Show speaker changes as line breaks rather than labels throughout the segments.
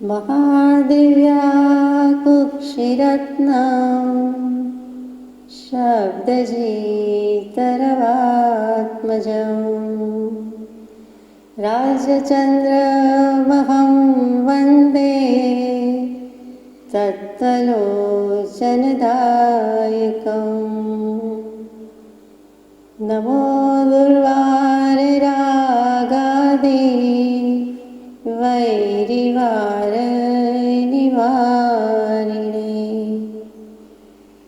महादिव्या कुक्षिरत्ना शब्दजीतरवात्मजं राजचन्द्रमहं वन्दे तत्तलोचनदायकम्। नमो दुर्वाररागादि वैरिवारनिवारिणे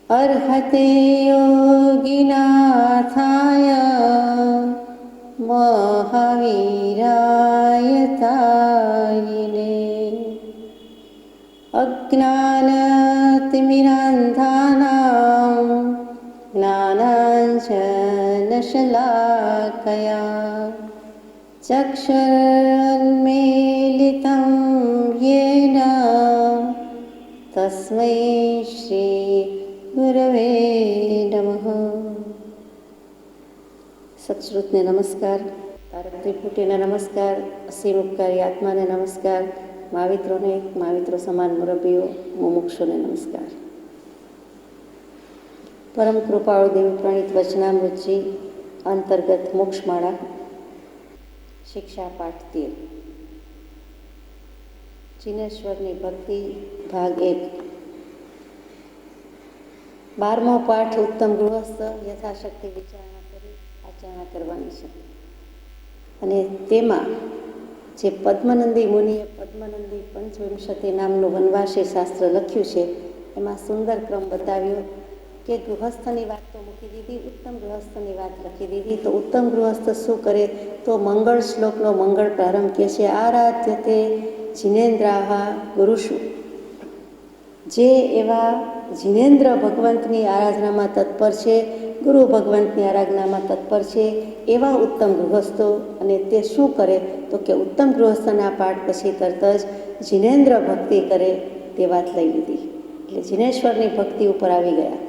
अर्हते योगिनाथाय महावीराय तायिने अज्ञानतिमिरान्धानां ज्ञानाञ्जनशलाकया चक्षुरुन्मीलितं येन तस्मै श्री गुरवे नमः। सत्श्रुतने नमस्कार, તારક ત્રિપુટીને નમસ્કાર, અસીમ ઉપકારી આત્માને નમસ્કાર, મહાવિત્રોને, મહાવિત્રો સમાન મુરબ્બીઓ, મુમુક્ષુને નમસ્કાર. પરમ કૃપાળુ દેવી પ્રણીત વચનામૃતજી અંતર્ગત મોક્ષમાળા શિક્ષા પાઠ 13 જીનેશ્વરની ભક્તિ ભાગ 1. 12મો પાઠ ઉત્તમ ગૃહસ્થ યથાશક્તિ વિચારણા કરી આચરણા કરવાની છે. અને તેમાં જે પદ્મનંદી મુનિએ પદ્મનંદી પંચવિંશતિ નામનું વનવાસી શાસ્ત્ર લખ્યું છે એમાં સુંદર ક્રમ બતાવ્યો કે ગૃહસ્થની વાત તો મૂકી દીધી, ઉત્તમ ગૃહસ્થની વાત લખી દીધી. તો ઉત્તમ ગૃહસ્થ શું કરે? તો મંગળ શ્લોકનો મંગળ પ્રારંભ કહે છે, આરાધ્યતે જિનેન્દ્રાહા ગુરુષુ. જે એવા જિનેન્દ્ર ભગવંતની આરાધનામાં તત્પર છે, ગુરુ ભગવંતની આરાધનામાં તત્પર છે, એવા ઉત્તમ ગૃહસ્થો. અને તે શું કરે? તો કે ઉત્તમ ગૃહસ્થના પાઠ પછી તરત જ જિનેન્દ્ર ભક્તિ કરે તે વાત લઈ લીધી. એટલે જિનેશ્વરની ભક્તિ ઉપર આવી ગયા.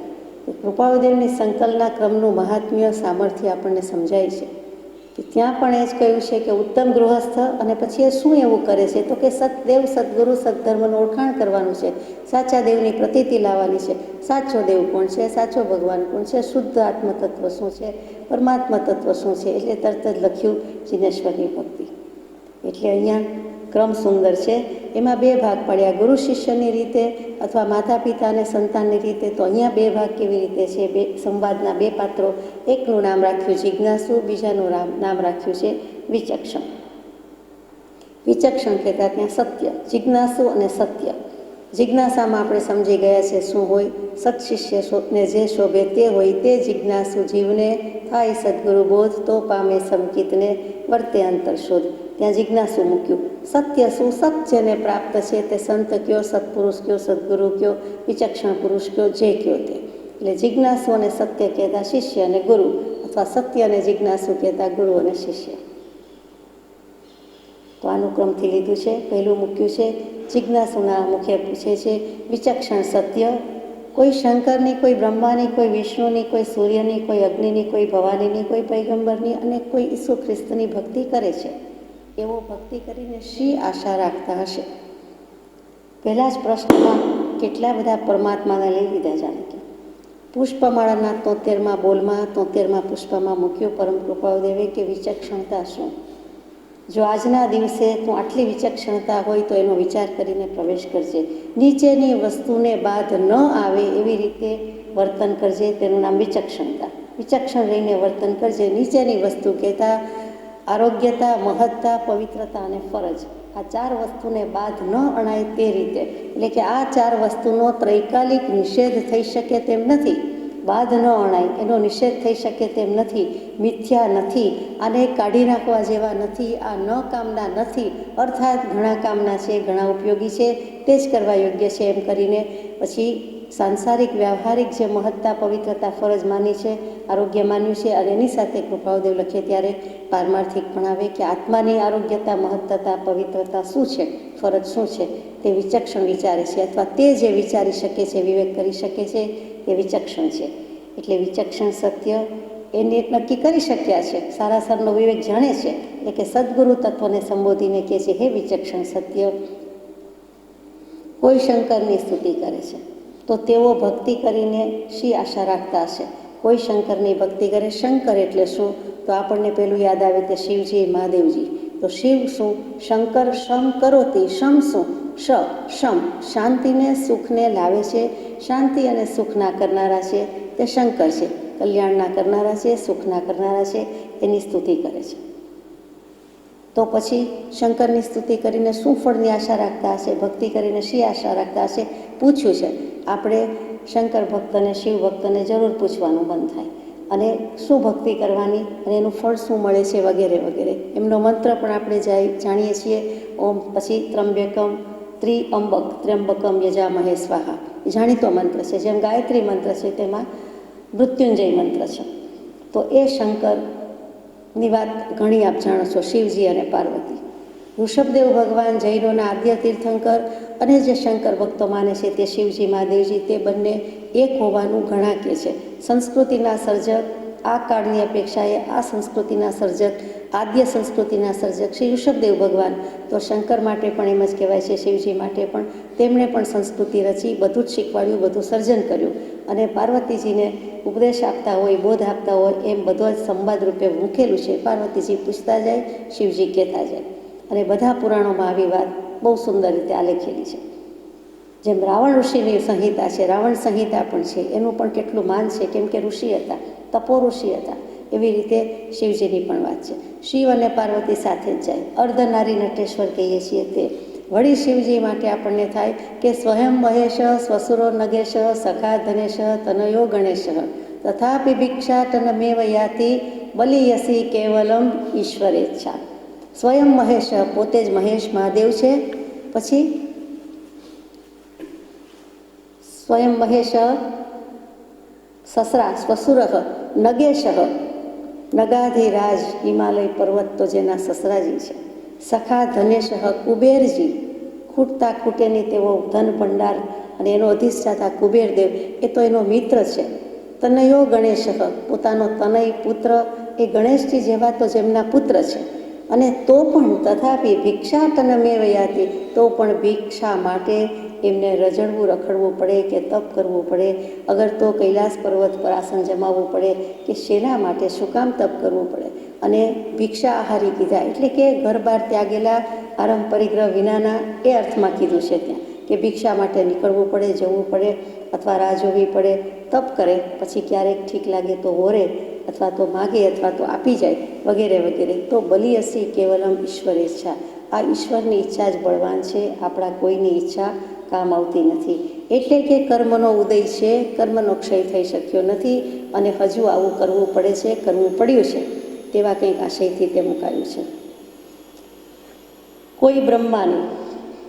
કૃપાળુદેવની સંકલના ક્રમનું મહાત્મ્ય સામર્થ્ય આપણને સમજાય છે કે ત્યાં પણ એ જ કહ્યું છે કે ઉત્તમ ગૃહસ્થ. અને પછી એ શું એવું કરે છે? તો કે સતદેવ, સદગુરુ, સદધર્મનું ઓળખાણ કરવાનું છે, સાચા દેવની પ્રતીતિ લાવવાની છે. સાચો દેવ કોણ છે? સાચો ભગવાન કોણ છે? શુદ્ધ આત્મતત્વ શું છે? પરમાત્મા તત્વ શું છે? એટલે તરત જ લખ્યું જિનેશ્વરની ભક્તિ. એટલે અહીંયા ક્રમ સુંદર છે. એમાં 2 ભાગ પડ્યા, ગુરુ શિષ્યની રીતે અથવા માતા પિતા અને સંતાનની રીતે. તો અહીંયા 2 ભાગ કેવી રીતે છે? 2 સંવાદના 2 પાત્રો. એકનું નામ રાખ્યું જિજ્ઞાસુ, બીજાનું નામ રાખ્યું છે વિચક્ષણ. વિચક્ષણ કહેતા ત્યાં સત્ય, જિજ્ઞાસુ અને સત્ય. જિજ્ઞાસામાં આપણે સમજી ગયા છે શું હોય? સત્શિષ્યને જે શોભે તે હોય તે જિજ્ઞાસુ જીવને થાય સદગુરુ બોધ, તો પામે સમકિતને વર્તે અંતર શોધ. ત્યાં જિજ્ઞાસુ મૂક્યું. સત્ય શું? સત જેને પ્રાપ્ત છે તે સંત કયો, સત્પુરુષ કયો, સદગુરુ કયો, વિચક્ષણ પુરુષ કયો, જે કયો તે. એટલે જિજ્ઞાસુ અને સત્ય કહેતા શિષ્ય અને ગુરુ, અથવા સત્ય અને જિજ્ઞાસુ કહેતા ગુરુ અને શિષ્ય. તો અનુક્રમથી લીધું છે. પહેલું મૂક્યું છે જિજ્ઞાસુના મુખે પૂછે છે વિચક્ષણ સત્ય. કોઈ શંકરની, કોઈ બ્રહ્માની, કોઈ વિષ્ણુની, કોઈ સૂર્યની, કોઈ અગ્નિની, કોઈ ભવાનીની, કોઈ પૈગંબરની અને કોઈ ઈસુ ખ્રિસ્તની ભક્તિ કરે છે. એવો ભક્તિ કરીને શી આશા રાખતા હશે? પહેલા જ પ્રશ્નમાં કેટલા બધા પરમાત્માને લઈ લીધા. જાણે કે પુષ્પમાળાના 73મા બોલમાં 73મા પુષ્પમાં મૂક્યો પરમ કૃપાળુદેવે કે વિચક્ષણતા શું? જો આજના દિવસે તું આટલી વિચક્ષણતા હોય તો એનો વિચાર કરીને પ્રવેશ કરજે. નીચેની વસ્તુને બાદ ન આવે એવી રીતે વર્તન કરજે, તેનું નામ વિચક્ષણતા. વિચક્ષણ રહીને વર્તન કરજે. નીચેની વસ્તુ કહેતા આરોગ્યતા, મહત્તા, પવિત્રતા અને ફરજ. આ 4 વસ્તુને બાદ ન અણાય તે રીતે. એટલે કે આ 4 વસ્તુનો ત્રૈકાલિક નિષેધ થઈ શકે તેમ નથી. બાદ ન અણાય એનો નિષેધ થઈ શકે તેમ નથી. મિથ્યા નથી, આને કાઢી નાખવા જેવા નથી, આ ન કામના નથી, અર્થાત ઘણા કામના છે, ઘણા ઉપયોગી છે, તે જ કરવા યોગ્ય છે. એમ કરીને પછી સાંસારિક વ્યવહારિક જે મહત્તા, પવિત્રતા, ફરજ માની છે, આરોગ્ય માન્યું છે. અને એની સાથે કૃપાળુદેવ લખે ત્યારે પારમાર્થિક ભણાવે કે આત્માની આરોગ્યતા, મહત્તતા, પવિત્રતા શું છે, ફરજ શું છે, તે વિચક્ષણ વિચારે છે. અથવા તે જે વિચારી શકે છે, વિવેક કરી શકે છે, એ વિચક્ષણ છે. એટલે વિચક્ષણ સત્ય એને નક્કી કરી શક્યા છે, સારાસારનો વિવેક જાણે છે. એટલે કે સદગુરુ તત્વને સંબોધીને કહે છે, હે વિચક્ષણ સત્ય, કોઈ શંકરની સ્તુતિ કરે છે તો તેઓ ભક્તિ કરીને શી આશા રાખતા હશે? કોઈ શંકરની ભક્તિ કરે. શંકર એટલે શું? તો આપણને પેલું યાદ આવે તે શિવજી, મહાદેવજી. તો શિવ શું? શંકર શમ કરોતી. શમ શું? શમ શાંતિને સુખને લાવે છે. શાંતિ અને સુખના કરનારા છે તે શંકર છે. કલ્યાણના કરનારા છે, સુખના કરનારા છે, એની સ્તુતિ કરે છે. તો પછી શંકરની સ્તુતિ કરીને શું ફળની આશા રાખતા હશે? ભક્તિ કરીને શી આશા રાખતા હશે? પૂછ્યું છે. આપણે શંકર ભક્તને, શિવ ભક્તને જરૂર પૂછવાનું બંધ થાય. અને શું ભક્તિ કરવાની અને એનું ફળ શું મળે છે વગેરે વગેરે. એમનો મંત્ર પણ આપણે જાણીએ છીએ. ઓમ, પછી ત્રંબકમ ત્ર્યંબકમ યજામહે સ્વાહા, એ જાણીતો મંત્ર છે. જેમ ગાયત્રી મંત્ર છે તેમાં મૃત્યુંજય મંત્ર છે. તો એ શંકરની વાત ઘણી આપ જાણો છો, શિવજી અને પાર્વતી. ઋષભદેવ ભગવાન જૈનોના આદ્ય તીર્થંકર અને જે શંકર ભક્તો માને છે તે શિવજી, મહાદેવજી, તે બંને એક હોવાનું ઘણા કહે છે. સંસ્કૃતિના સર્જક, આ કાળની અપેક્ષાએ આ સંસ્કૃતિના સર્જક, આદ્ય સંસ્કૃતિના સર્જક શ્રી ઋષભદેવ ભગવાન. તો શંકર માટે પણ એમ જ કહેવાય છે, શિવજી માટે પણ. તેમણે પણ સંસ્કૃતિ રચી, બધું જ શીખવાડ્યું, બધું સર્જન કર્યું. અને પાર્વતીજીને ઉપદેશ આપતા હોય, બોધ આપતા હોય, એમ બધો જ સંવાદ રૂપે મૂકેલું છે. પાર્વતીજી પૂછતા જાય, શિવજી કહેતા જાય. અને બધા પુરાણોમાં આવી વાત બહુ સુંદર રીતે આલેખેલી છે. જેમ રાવણ ઋષિની સંહિતા છે, રાવણ સંહિતા પણ છે, એનું પણ કેટલું માન છે, કેમ કે ઋષિ હતા, તપો ઋષિ હતા. એવી રીતે શિવજીની પણ વાત છે. શિવ અને પાર્વતી સાથે જ જાય. અર્ધનારી નટેશ્વર કહીએ છીએ તે. વળી શિવજી માટે આપણને થાય કે સ્વયં મહેશ, સ્વસુરો નગેશ, સખા ધનેશ, તનયો ગણેશ, તથાપિ ભિક્ષાટનમેવ યાતિ, બલિયસી કેવલમ ઈશ્વરેચ્છા. સ્વયં મહેશ, પોતે જ મહેશ મહાદેવ છે. પછી સ્વયં મહેશ, સસરા સ્વસુર, નગેશ, નગાધિરાજ, હિમાલય પર્વત તો જેના સસરાજી છે. સખા ધનેશ, કુબેરજી, ખૂટતા ખૂટેની તેઓ ધન ભંડાર અને એનો અધિષ્ઠાતા કુબેરદેવ, એ તો એનો મિત્ર છે. તનયો ગણેશ, પોતાનો તનય પુત્ર એ ગણેશજી જેવા તો જેમના પુત્ર છે. અને તો પણ તથાપી ભિક્ષાટનમેવ યાતિ, તો પણ ભિક્ષા માટે એમને રજડવું, રખડવું પડે કે તપ કરવું પડે. અગર તો કૈલાસ પર્વત પર આસન જમાવવું પડે કે શેના માટે, શું કામ તપ કરવું પડે? અને ભિક્ષા આહારી કીધા એટલે કે ઘર બહાર ત્યાગેલા, આરંભ પરિગ્રહ વિનાના, એ અર્થમાં કીધું છે ત્યાં કે ભિક્ષા માટે નીકળવું પડે, જવું પડે, અથવા રાહ જોવી પડે. તપ કરે, પછી ક્યારેક ઠીક લાગે તો ઓરે, અથવા તો માગે, અથવા તો આપી જાય, વગેરે વગેરે. તો બલિયસી કેવલમ ઈશ્વરેચ્છા, આ ઈશ્વરની ઈચ્છા જ બળવાન છે. આપણા કોઈની ઈચ્છા કામ આવતી નથી. એટલે કે કર્મનો ઉદય છે, કર્મનો ક્ષય થઈ શક્યો નથી, અને હજુ આવું કરવું પડે છે, કરવું પડ્યું છે, તેવા કંઈક આશયથી તે મુકાયું છે. કોઈ બ્રહ્માની,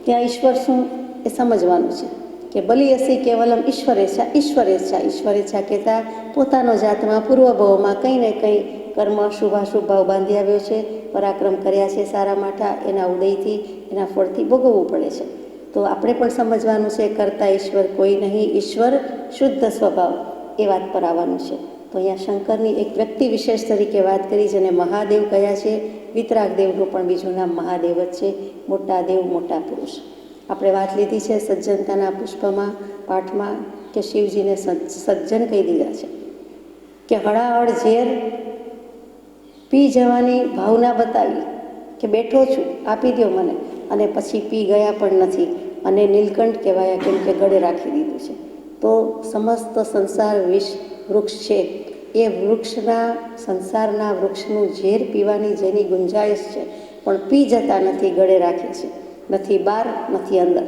ત્યાં ઈશ્વર શું એ સમજવાનું છે કે બલિયસી કેવલમ ઈશ્વરેચ્છા. ઈશ્વરેચ્છા કહેતા પોતાનો જાતમાં પૂર્વભાવમાં કંઈ ને કંઈ કર્મ શુભાશુભ ભાવ બાંધી આવ્યો છે, પરાક્રમ કર્યા છે સારા માઠા, એના ઉદયથી, એના ફળથી ભોગવવું પડે છે. તો આપણે પણ સમજવાનું છે કરતા ઈશ્વર કોઈ નહીં, ઈશ્વર શુદ્ધ સ્વભાવ, એ વાત પર આવવાનું છે. તો અહીંયા શંકરની એક વ્યક્તિ વિશેષ તરીકે વાત કરી, જેને મહાદેવ કયા છે. વિતરાગ દેવનું પણ બીજું નામ મહાદેવ જ છે. મોટા દેવ, મોટા પુરુષ. આપણે વાત લીધી છે સજ્જનતાના પુષ્પમાં, પાઠમાં, કે શિવજીને સજ્જન કહી દીધા છે. કે હળાહળ ઝેર પી જવાની ભાવના બતાવી કે બેઠો છું, આપી દો મને, અને પછી પી ગયા પણ નથી, અને નીલકંઠ કહેવાયા, કેમ કે ગળે રાખી દીધું છે. તો સમસ્ત સંસાર વિષ વૃક્ષ છે, એ વૃક્ષના, સંસારના વૃક્ષનું ઝેર પીવાની જેની ગુંજાઈશ છે, પણ પી જતા નથી, ગળે રાખે છે, નથી બહાર, નથી અંદર.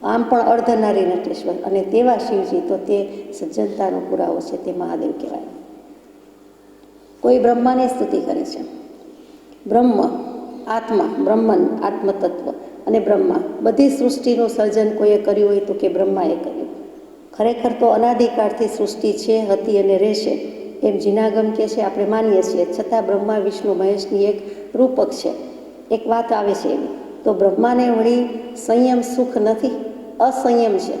આમ પણ અર્ધનારી નટેશ્વર, અને તેવા શિવજી તો તે સજ્જનતાનો પુરાવો છે, તે મહાદેવ કહેવાય. કોઈ બ્રહ્માની સ્તુતિ કરે છે. બ્રહ્મ, આત્મા, બ્રહ્મન, આત્મતત્વ અને બ્રહ્મા, બધી સૃષ્ટિનું સર્જન કોઈએ કર્યું હોય તો કે બ્રહ્માએ કર્યું. ખરેખર તો અનાદિકાળથી સૃષ્ટિ છે, હતી અને રહેશે, એમ જીનાગમ કહે છે, આપણે માનીએ છીએ. છતાં બ્રહ્મા, વિષ્ણુ, મહેશની એક રૂપક છે, એક વાત આવે છે એવી. તો બ્રહ્માને વળી સંયમ સુખ નથી, અસંયમ છે.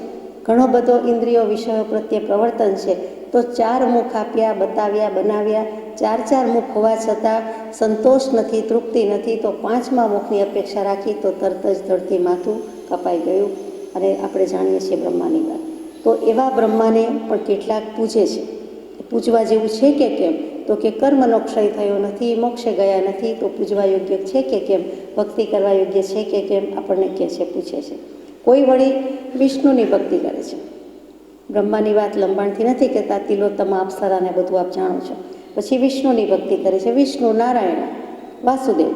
ઘણો બધો ઇન્દ્રિયો વિષયો પ્રત્યે પ્રવર્તન છે. તો 4 મુખ આપ્યા, બતાવ્યા, બનાવ્યા, 4 મુખ હોવા છતાં સંતોષ નથી, તૃપ્તિ નથી. તો 5મા મુખની અપેક્ષા રાખી તો તરત જ ધરતી માથું કપાઈ ગયું. અને આપણે જાણીએ છીએ બ્રહ્માની વાત. તો એવા બ્રહ્માને પણ કેટલાક પૂજે છે. પૂજવા જેવું છે કે કેમ? તો કે કર્મનો ક્ષય થયો નથી, મોક્ષે ગયા નથી, તો પૂજવા યોગ્ય છે કે કેમ? ભક્તિ કરવા યોગ્ય છે કે કેમ? આપણને કહે છે, પૂછે છે. કોઈ વળી વિષ્ણુની ભક્તિ કરે છે. બ્રહ્માની વાત લંબાણથી નથી કહેતા, તિલોત્તમા અપ્સરાને બધું આપ જાણો છો. પછી વિષ્ણુની ભક્તિ કરે છે. વિષ્ણુ, નારાયણ, વાસુદેવ.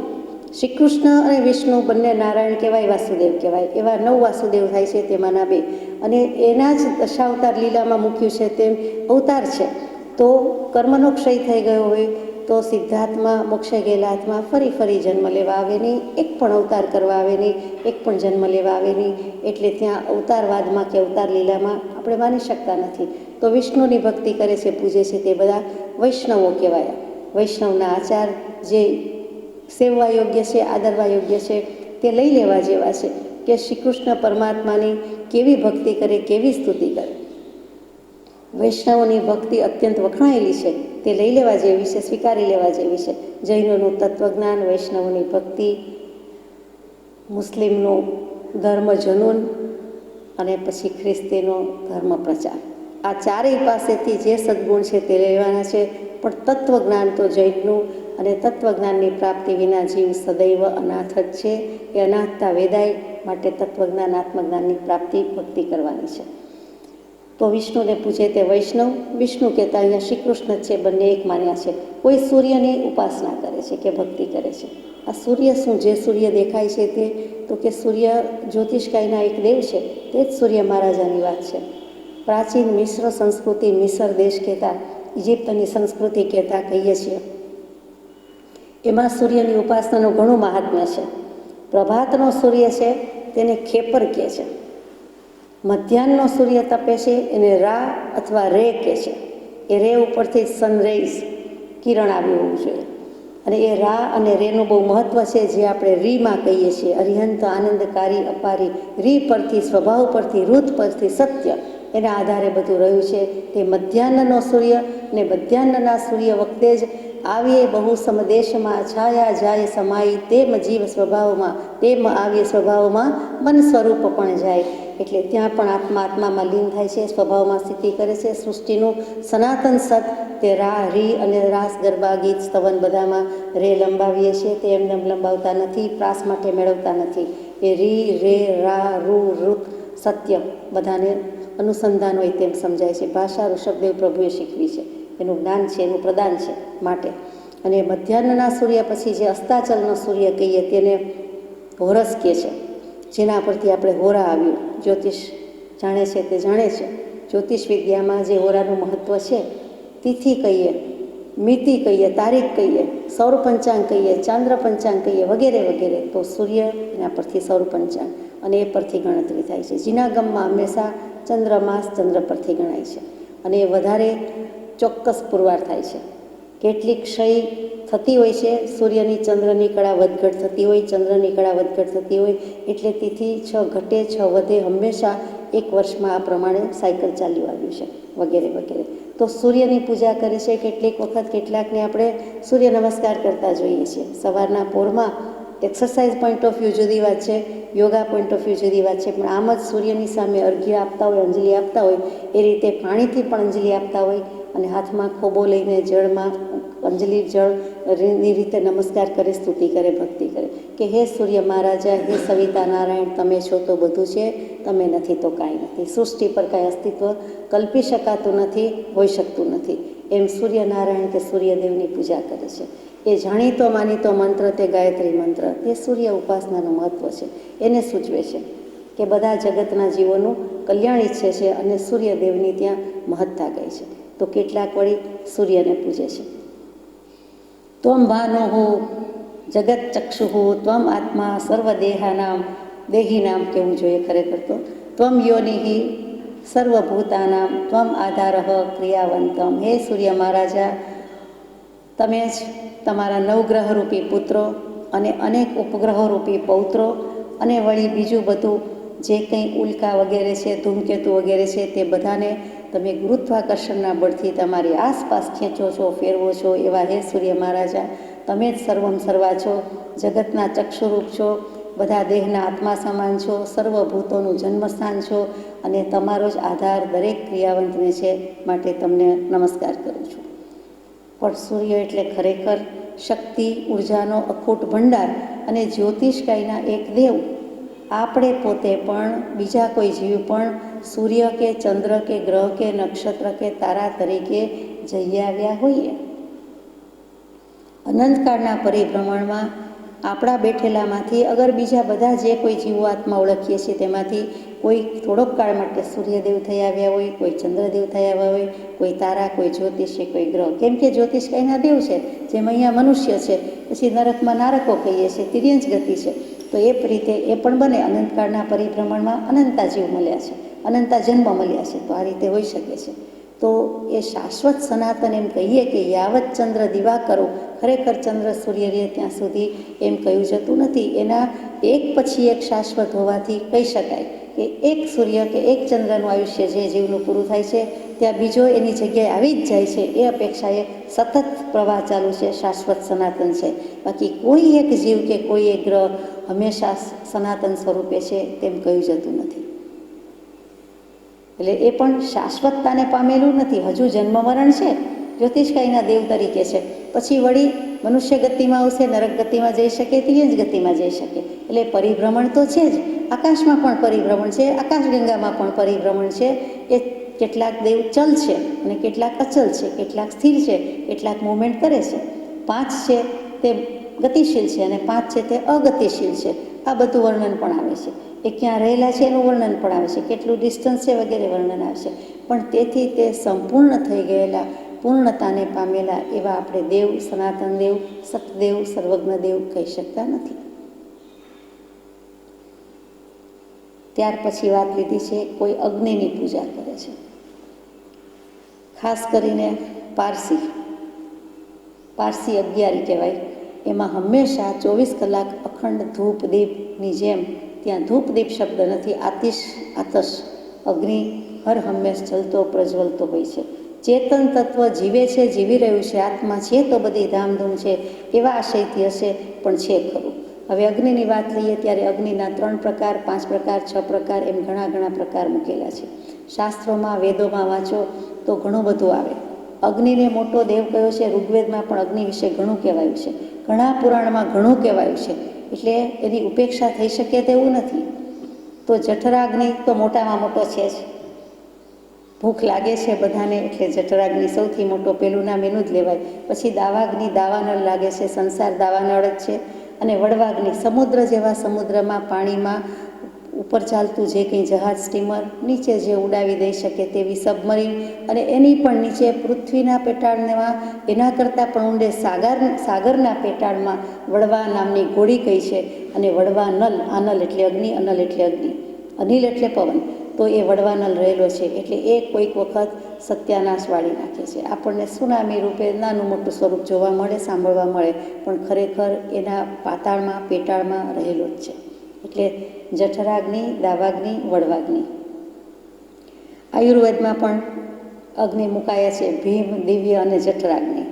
શ્રી કૃષ્ણ અને વિષ્ણુ બંને નારાયણ કહેવાય, વાસુદેવ કહેવાય. એવા 9 વાસુદેવ થાય છે, તેમાંના 2. અને એના જ દશાવતાર લીલામાં મૂક્યું છે તેમ અવતાર છે. તો કર્મનો ક્ષય થઈ ગયો હોય તો સિદ્ધાર્થમાં, મોક્ષે ગયેલા આત્મા ફરી જન્મ લેવા આવે નહીં, એક પણ અવતાર કરવા આવે નહીં, એક પણ જન્મ લેવા આવે નહીં. એટલે ત્યાં અવતારવાદમાં કે અવતાર લીલામાં આપણે માની શકતા નથી. તો વિષ્ણુની ભક્તિ કરે છે, પૂજે છે, તે બધા વૈષ્ણવો કહેવાય. વૈષ્ણવના આચાર જે સેવવા યોગ્ય છે, આદરવા યોગ્ય છે, તે લઈ લેવા જેવા છે કે શ્રી કૃષ્ણ પરમાત્માની કેવી ભક્તિ કરે, કેવી સ્તુતિ કરે. વૈષ્ણવોની ભક્તિ અત્યંત વખણાયેલી છે, તે લઈ લેવા જેવી છે, સ્વીકારી લેવા જેવી છે. જૈનોનું તત્વજ્ઞાન, વૈષ્ણવોની ભક્તિ, મુસ્લિમનું ધર્મ જનૂન અને પછી ખ્રિસ્તીનો ધર્મ પ્રચાર. આ ચારેય પાસેથી જે સદ્ગુણ છે તે લેવાના છે. પણ તત્વજ્ઞાન તો જૈનનું, અને તત્વજ્ઞાનની પ્રાપ્તિ વિના જીવ સદૈવ અનાથ જ છે. એ અનાથતા વેદાય માટે તત્વજ્ઞાન, આત્મજ્ઞાનની પ્રાપ્તિ, ભક્તિ કરવાની છે. તો વિષ્ણુને પૂછે તે વૈષ્ણવ. વિષ્ણુ કહેતા અહીંયા શ્રી કૃષ્ણ જ છે, બંને એક માન્યા છે. કોઈ સૂર્યની ઉપાસના કરે છે કે ભક્તિ કરે છે. આ સૂર્ય શું? જે સૂર્ય દેખાય છે તે, તો કે સૂર્ય જ્યોતિષકાયના એક દેવ છે, તે જ સૂર્ય મહારાજાની વાત છે. પ્રાચીન મિશ્ર સંસ્કૃતિ, મિસર દેશ કહેતા, ઇજિપ્તની સંસ્કૃતિ કહેતા કહીએ છીએ, એમાં સૂર્યની ઉપાસનાનું ઘણું મહાત્મ્ય છે. પ્રભાતનો સૂર્ય છે તેને ખેપર કહે છે. મધ્યાહનનો સૂર્ય તપે છે એને રા અથવા રે કહે છે. એ રે ઉપરથી સનરાઈઝ, કિરણ આવ્યું હોવું જોઈએ. અને એ રા અને રેનું બહુ મહત્ત્વ છે, જે આપણે રીમાં કહીએ છીએ, અરિહંત, આનંદકારી, અપારી. રી પરથી, સ્વભાવ પરથી, ઋત પરથી, સત્ય, એના આધારે બધું રહ્યું છે. તે મધ્યાહનનો સૂર્ય ને મધ્યાહનના સૂર્ય વખતે જ આવીએ બહુ સમદેશમાં, છાયા જાય સમાઈ, તેમ જીવ સ્વભાવમાં, તેમ આવીએ સ્વભાવમાં, મન સ્વરૂપ પણ જાય. એટલે ત્યાં પણ આત્મામાં લીન થાય છે, સ્વભાવમાં સ્થિતિ કરે છે. સૃષ્ટિનું સનાતન સત તે રા, રી અને રાસ, ગરબા, ગીત, સ્તવન બધામાં રે લંબાવીએ છીએ. તે એમને લંબાવતા નથી, પ્રાસ માટે મેળવતા નથી. એ રી, રે, રા, રૂ, ઋત, સત્ય બધાને અનુસંધાન હોય તેમ સમજાય છે. ભાષા ઋષભદેવ પ્રભુએ શીખવી છે, એનું જ્ઞાન છે, એનું પ્રદાન છે માટે. અને મધ્યાહનના સૂર્ય પછી જે અસ્તાચલનો સૂર્ય કહીએ તેને હોરસ કહે છે, જેના પરથી આપણે હોરા આવ્યું. જ્યોતિષ જાણે છે તે જાણે છે. જ્યોતિષ વિદ્યામાં જે હોરાનું મહત્ત્વ છે, તિથિ કહીએ, મિતિ કહીએ, તારીખ કહીએ, સૌર પંચાંગ કહીએ, ચાંદ્ર પંચાંગ કહીએ, વગેરે વગેરે. તો સૂર્ય એના પરથી સૌર પંચાંગ, અને એ પરથી ગણતરી થાય છે. જીનાગમમાં હંમેશા ચંદ્રમાસ ચંદ્ર પરથી ગણાય છે, અને એ વધારે ચોક્કસ પુરવાર થાય છે. કેટલીક ક્ષય થતી હોય છે, સૂર્યની ચંદ્રની કળા વધઘટ થતી હોય, ચંદ્રની કળા વધઘટ થતી હોય, એટલે તિથિ 6 ઘટે 6 વધે, હંમેશા એક વર્ષમાં આ પ્રમાણે સાયકલ ચાલ્યું આવ્યું છે, વગેરે વગેરે. તો સૂર્યની પૂજા કરે છે. કેટલીક વખત કેટલાકને આપણે સૂર્ય નમસ્કાર કરતા જોઈએ છીએ. સવારના પોરમાં એક્સરસાઇઝ પોઈન્ટ ઓફ વ્યૂ જુદી વાત છે, યોગા પોઈન્ટ ઓફ વ્યૂ જુદી વાત છે. પણ આમ જ સૂર્યની સામે અર્ઘ્ય આપતા હોય, અંજલિ આપતા હોય, એ રીતે પાણીથી પણ અંજલિ આપતા હોય, અને હાથમાં ખોબો લઈને જળમાં અંજલિ જળની રીતે નમસ્કાર કરે, સ્તુતિ કરે, ભક્તિ કરે કે હે સૂર્ય મહારાજા, હે સવિતા નારાયણ, તમે છો તો બધું છે, તમે નથી તો કાંઈ નથી. સૃષ્ટિ પર કાંઈ અસ્તિત્વ કલ્પી શકાતું નથી, હોઈ શકતું નથી. એમ સૂર્યનારાયણ કે સૂર્યદેવની પૂજા કરે છે. એ જાણીતો માનીતો મંત્ર તે ગાયત્રી મંત્ર, તે સૂર્ય ઉપાસનાનું મહત્ત્વ છે. એને સૂચવે છે કે બધા જગતના જીવોનું કલ્યાણ ઈચ્છે છે, અને સૂર્યદેવની ત્યાં મહત્તા ગઈ છે. તો કેટલાક વળી સૂર્યને પૂજે છે. ત્વમ ભાનુઃ જગત ચક્ષુઃ, ત્વમ આત્મા સર્વદેહાનામ, દેહીનામ કહેવું જોઈએ ખરેખર તો. ત્વમ યોનિઃ સર્વભૂતાનામ, ત્વમ આધારઃ ક્રિયાવંતમ. હે સૂર્ય મહારાજા, તમે જ તમારા નવગ્રહરૂપી પુત્રો અને અનેક ઉપગ્રહોરૂપી પૌત્રો, અને વળી બીજું બધું જે કંઈ ઉલ્કા વગેરે છે, ધૂમકેતુ વગેરે છે, તે બધાને તમે ગુરુત્વાકર્ષણના બળથી તમારી આસપાસ ખેંચો છો, ફેરવો છો. એવા હે સૂર્ય મહારાજા, તમે જ સર્વમ સર્વા છો, જગતના ચક્ષુરૂપ છો, બધા દેહના આત્મા સમાન છો, સર્વભૂતોનું જન્મસ્થાન છો અને તમારો જ આધાર દરેક ક્રિયાવંતને છે, માટે તમને નમસ્કાર કરું છું. પણ સૂર્ય એટલે ખરેખર શક્તિ, ઉર્જાનો અખૂટ ભંડાર અને જ્યોતિષકાયના એક દેવ. આપણે પોતે પણ, બીજા કોઈ જીવ પણ સૂર્ય કે ચંદ્ર કે ગ્રહ કે નક્ષત્ર કે તારા તરીકે જઈ આવ્યા હોઈએ. અનંતકાળના પરિભ્રમણમાં આપણા બેઠેલામાંથી અગર બીજા બધા જે કોઈ જીવો આત્મા ઓળખીએ છીએ તેમાંથી કોઈ થોડોક કાળ માટે સૂર્યદેવ થઈ આવ્યા હોય, કોઈ ચંદ્રદેવ થઈ આવ્યા હોય, કોઈ તારા, કોઈ જ્યોતિષી, કોઈ ગ્રહ. કેમ કે જ્યોતિષ કંઈના દેવ છે, જેમ અહીંયા મનુષ્ય છે, પછી નરકમાં નારકો કહીએ છીએ, તિર્યંજ ગતિ છે. તો એ રીતે એ પણ બને. અનંતકાળના પરિભ્રમણમાં અનંતા જીવ મળ્યા છે, અનંતા જન્મ મળ્યા છે, તો આ રીતે હોઈ શકે છે. તો એ શાશ્વત સનાતન એમ કહીએ કે યાવત ચંદ્ર દિવા કરો, ખરેખર ચંદ્ર સૂર્ય રહે ત્યાં સુધી એમ કહ્યું જતું નથી. એના એક પછી એક શાશ્વત હોવાથી કહી શકાય કે એક સૂર્ય કે એક ચંદ્રનું આયુષ્ય જે જીવનું પૂરું થાય છે, ત્યાં બીજો એની જગ્યાએ આવી જ જાય છે. એ અપેક્ષાએ સતત પ્રવાહ ચાલુ છે, શાશ્વત સનાતન છે. બાકી કોઈ એક જીવ કે કોઈ એક ગ્રહ હંમેશા સનાતન સ્વરૂપે છે તેમ કહ્યું જતું નથી. એટલે એ પણ શાશ્વતતાને પામેલું નથી. હજુ જન્મ મરણ છે, જ્યોતિષકાયના દેવ તરીકે છે. પછી વળી મનુષ્ય ગતિમાં આવશે, નરક ગતિમાં જઈ શકે, તિર્યંજ ગતિમાં જઈ શકે. એટલે પરિભ્રમણ તો છે જ. આકાશમાં પણ પરિભ્રમણ છે, આકાશગંગામાં પણ પરિભ્રમણ છે. એ કેટલાક દેવ ચલ છે અને કેટલાક અચલ છે, કેટલાક સ્થિર છે, કેટલાક મૂવમેન્ટ કરે છે. 5 છે તે ગતિશીલ છે અને 5 છે તે અગતિશીલ છે. આ બધું વર્ણન પણ આવે છે. એ ક્યાં રહેલા છે એનું વર્ણન પણ આવે છે, કેટલું ડિસ્ટન્સ છે વગેરે વર્ણન આવે છે. પણ તેથી તે સંપૂર્ણ થઈ ગયેલા, પૂર્ણતાને પામેલા એવા આપણે દેવ, સનાતન દેવ, સતદેવ, સર્વજ્ઞ દેવ કહી શકતા નથી. ત્યાર પછી વાત લીધી છે કોઈ અગ્નિની પૂજા કરે છે. ખાસ કરીને પારસી અગિયારી કહેવાય. એમાં હંમેશા 24 કલાક અખંડ ધૂપ દીપની જેમ, ત્યાં ધૂપ દીપ શબ્દ નથી, આતશ અગ્નિ હર હંમેશ જલતો પ્રજ્વલતો હોય છે. ચેતન તત્વ જીવે છે, જીવી રહ્યું છે, આત્મા છે તો બધી ધામધૂમ છે એવા આશયથી હશે, પણ છે ખરું. હવે અગ્નિની વાત લઈએ ત્યારે અગ્નિના 3 પ્રકાર, 5 પ્રકાર, 6 પ્રકાર એમ ઘણા પ્રકાર મૂકેલા છે. શાસ્ત્રોમાં, વેદોમાં વાંચો તો ઘણું બધું આવે. અગ્નિને મોટો દેવ કયો છે. ઋગ્વેદમાં પણ અગ્નિ વિશે ઘણું કહેવાયું છે, ઘણા પુરાણમાં ઘણું કહેવાયું છે. એટલે એની ઉપેક્ષા થઈ શકે તેવું નથી. તો જઠરાગ્નિ તો મોટામાં મોટો છે જ. ભૂખ લાગે છે બધાને એટલે જઠરાગ્નિ સૌથી મોટો, પેલું નામ એનું જ લેવાય. પછી દાવાગ્નિ, દાવાનળ લાગે છે, સંસાર દાવાનળ જ છે. અને વડવાગ્નિ, સમુદ્ર જેવા સમુદ્રમાં, પાણીમાં ઉપર ચાલતું જે કંઈ જહાજ, સ્ટીમર, નીચે જે ઉડાવી દઈ શકે તેવી સબમરીન, અને એની પણ નીચે પૃથ્વીના પેટાળમાં, એના કરતાં પણ ઊંડે સાગરના પેટાળમાં વડવા નામની ગોળી કઈ છે. અને વડવા નલ, આનલ એટલે અગ્નિ, અનલ એટલે અગ્નિ, અનિલ એટલે પવન. તો એ વડવાનલ રહેલો છે એટલે એ કોઈક વખત સત્યાનાશ વાળી નાખે છે. આપણને સુનામી રૂપે નાનું મોટું સ્વરૂપ જોવા મળે, સાંભળવા મળે, પણ ખરેખર એના પાતાળમાં, પેટાળમાં રહેલો જ છે. એટલે જઠરાગ્નિ, દાવાગ્નિ, વડવાગ્નિ. આયુર્વેદમાં પણ અગ્નિ મુકાયા છે, ભીમ, દિવ્ય અને જઠરાગ્નિ.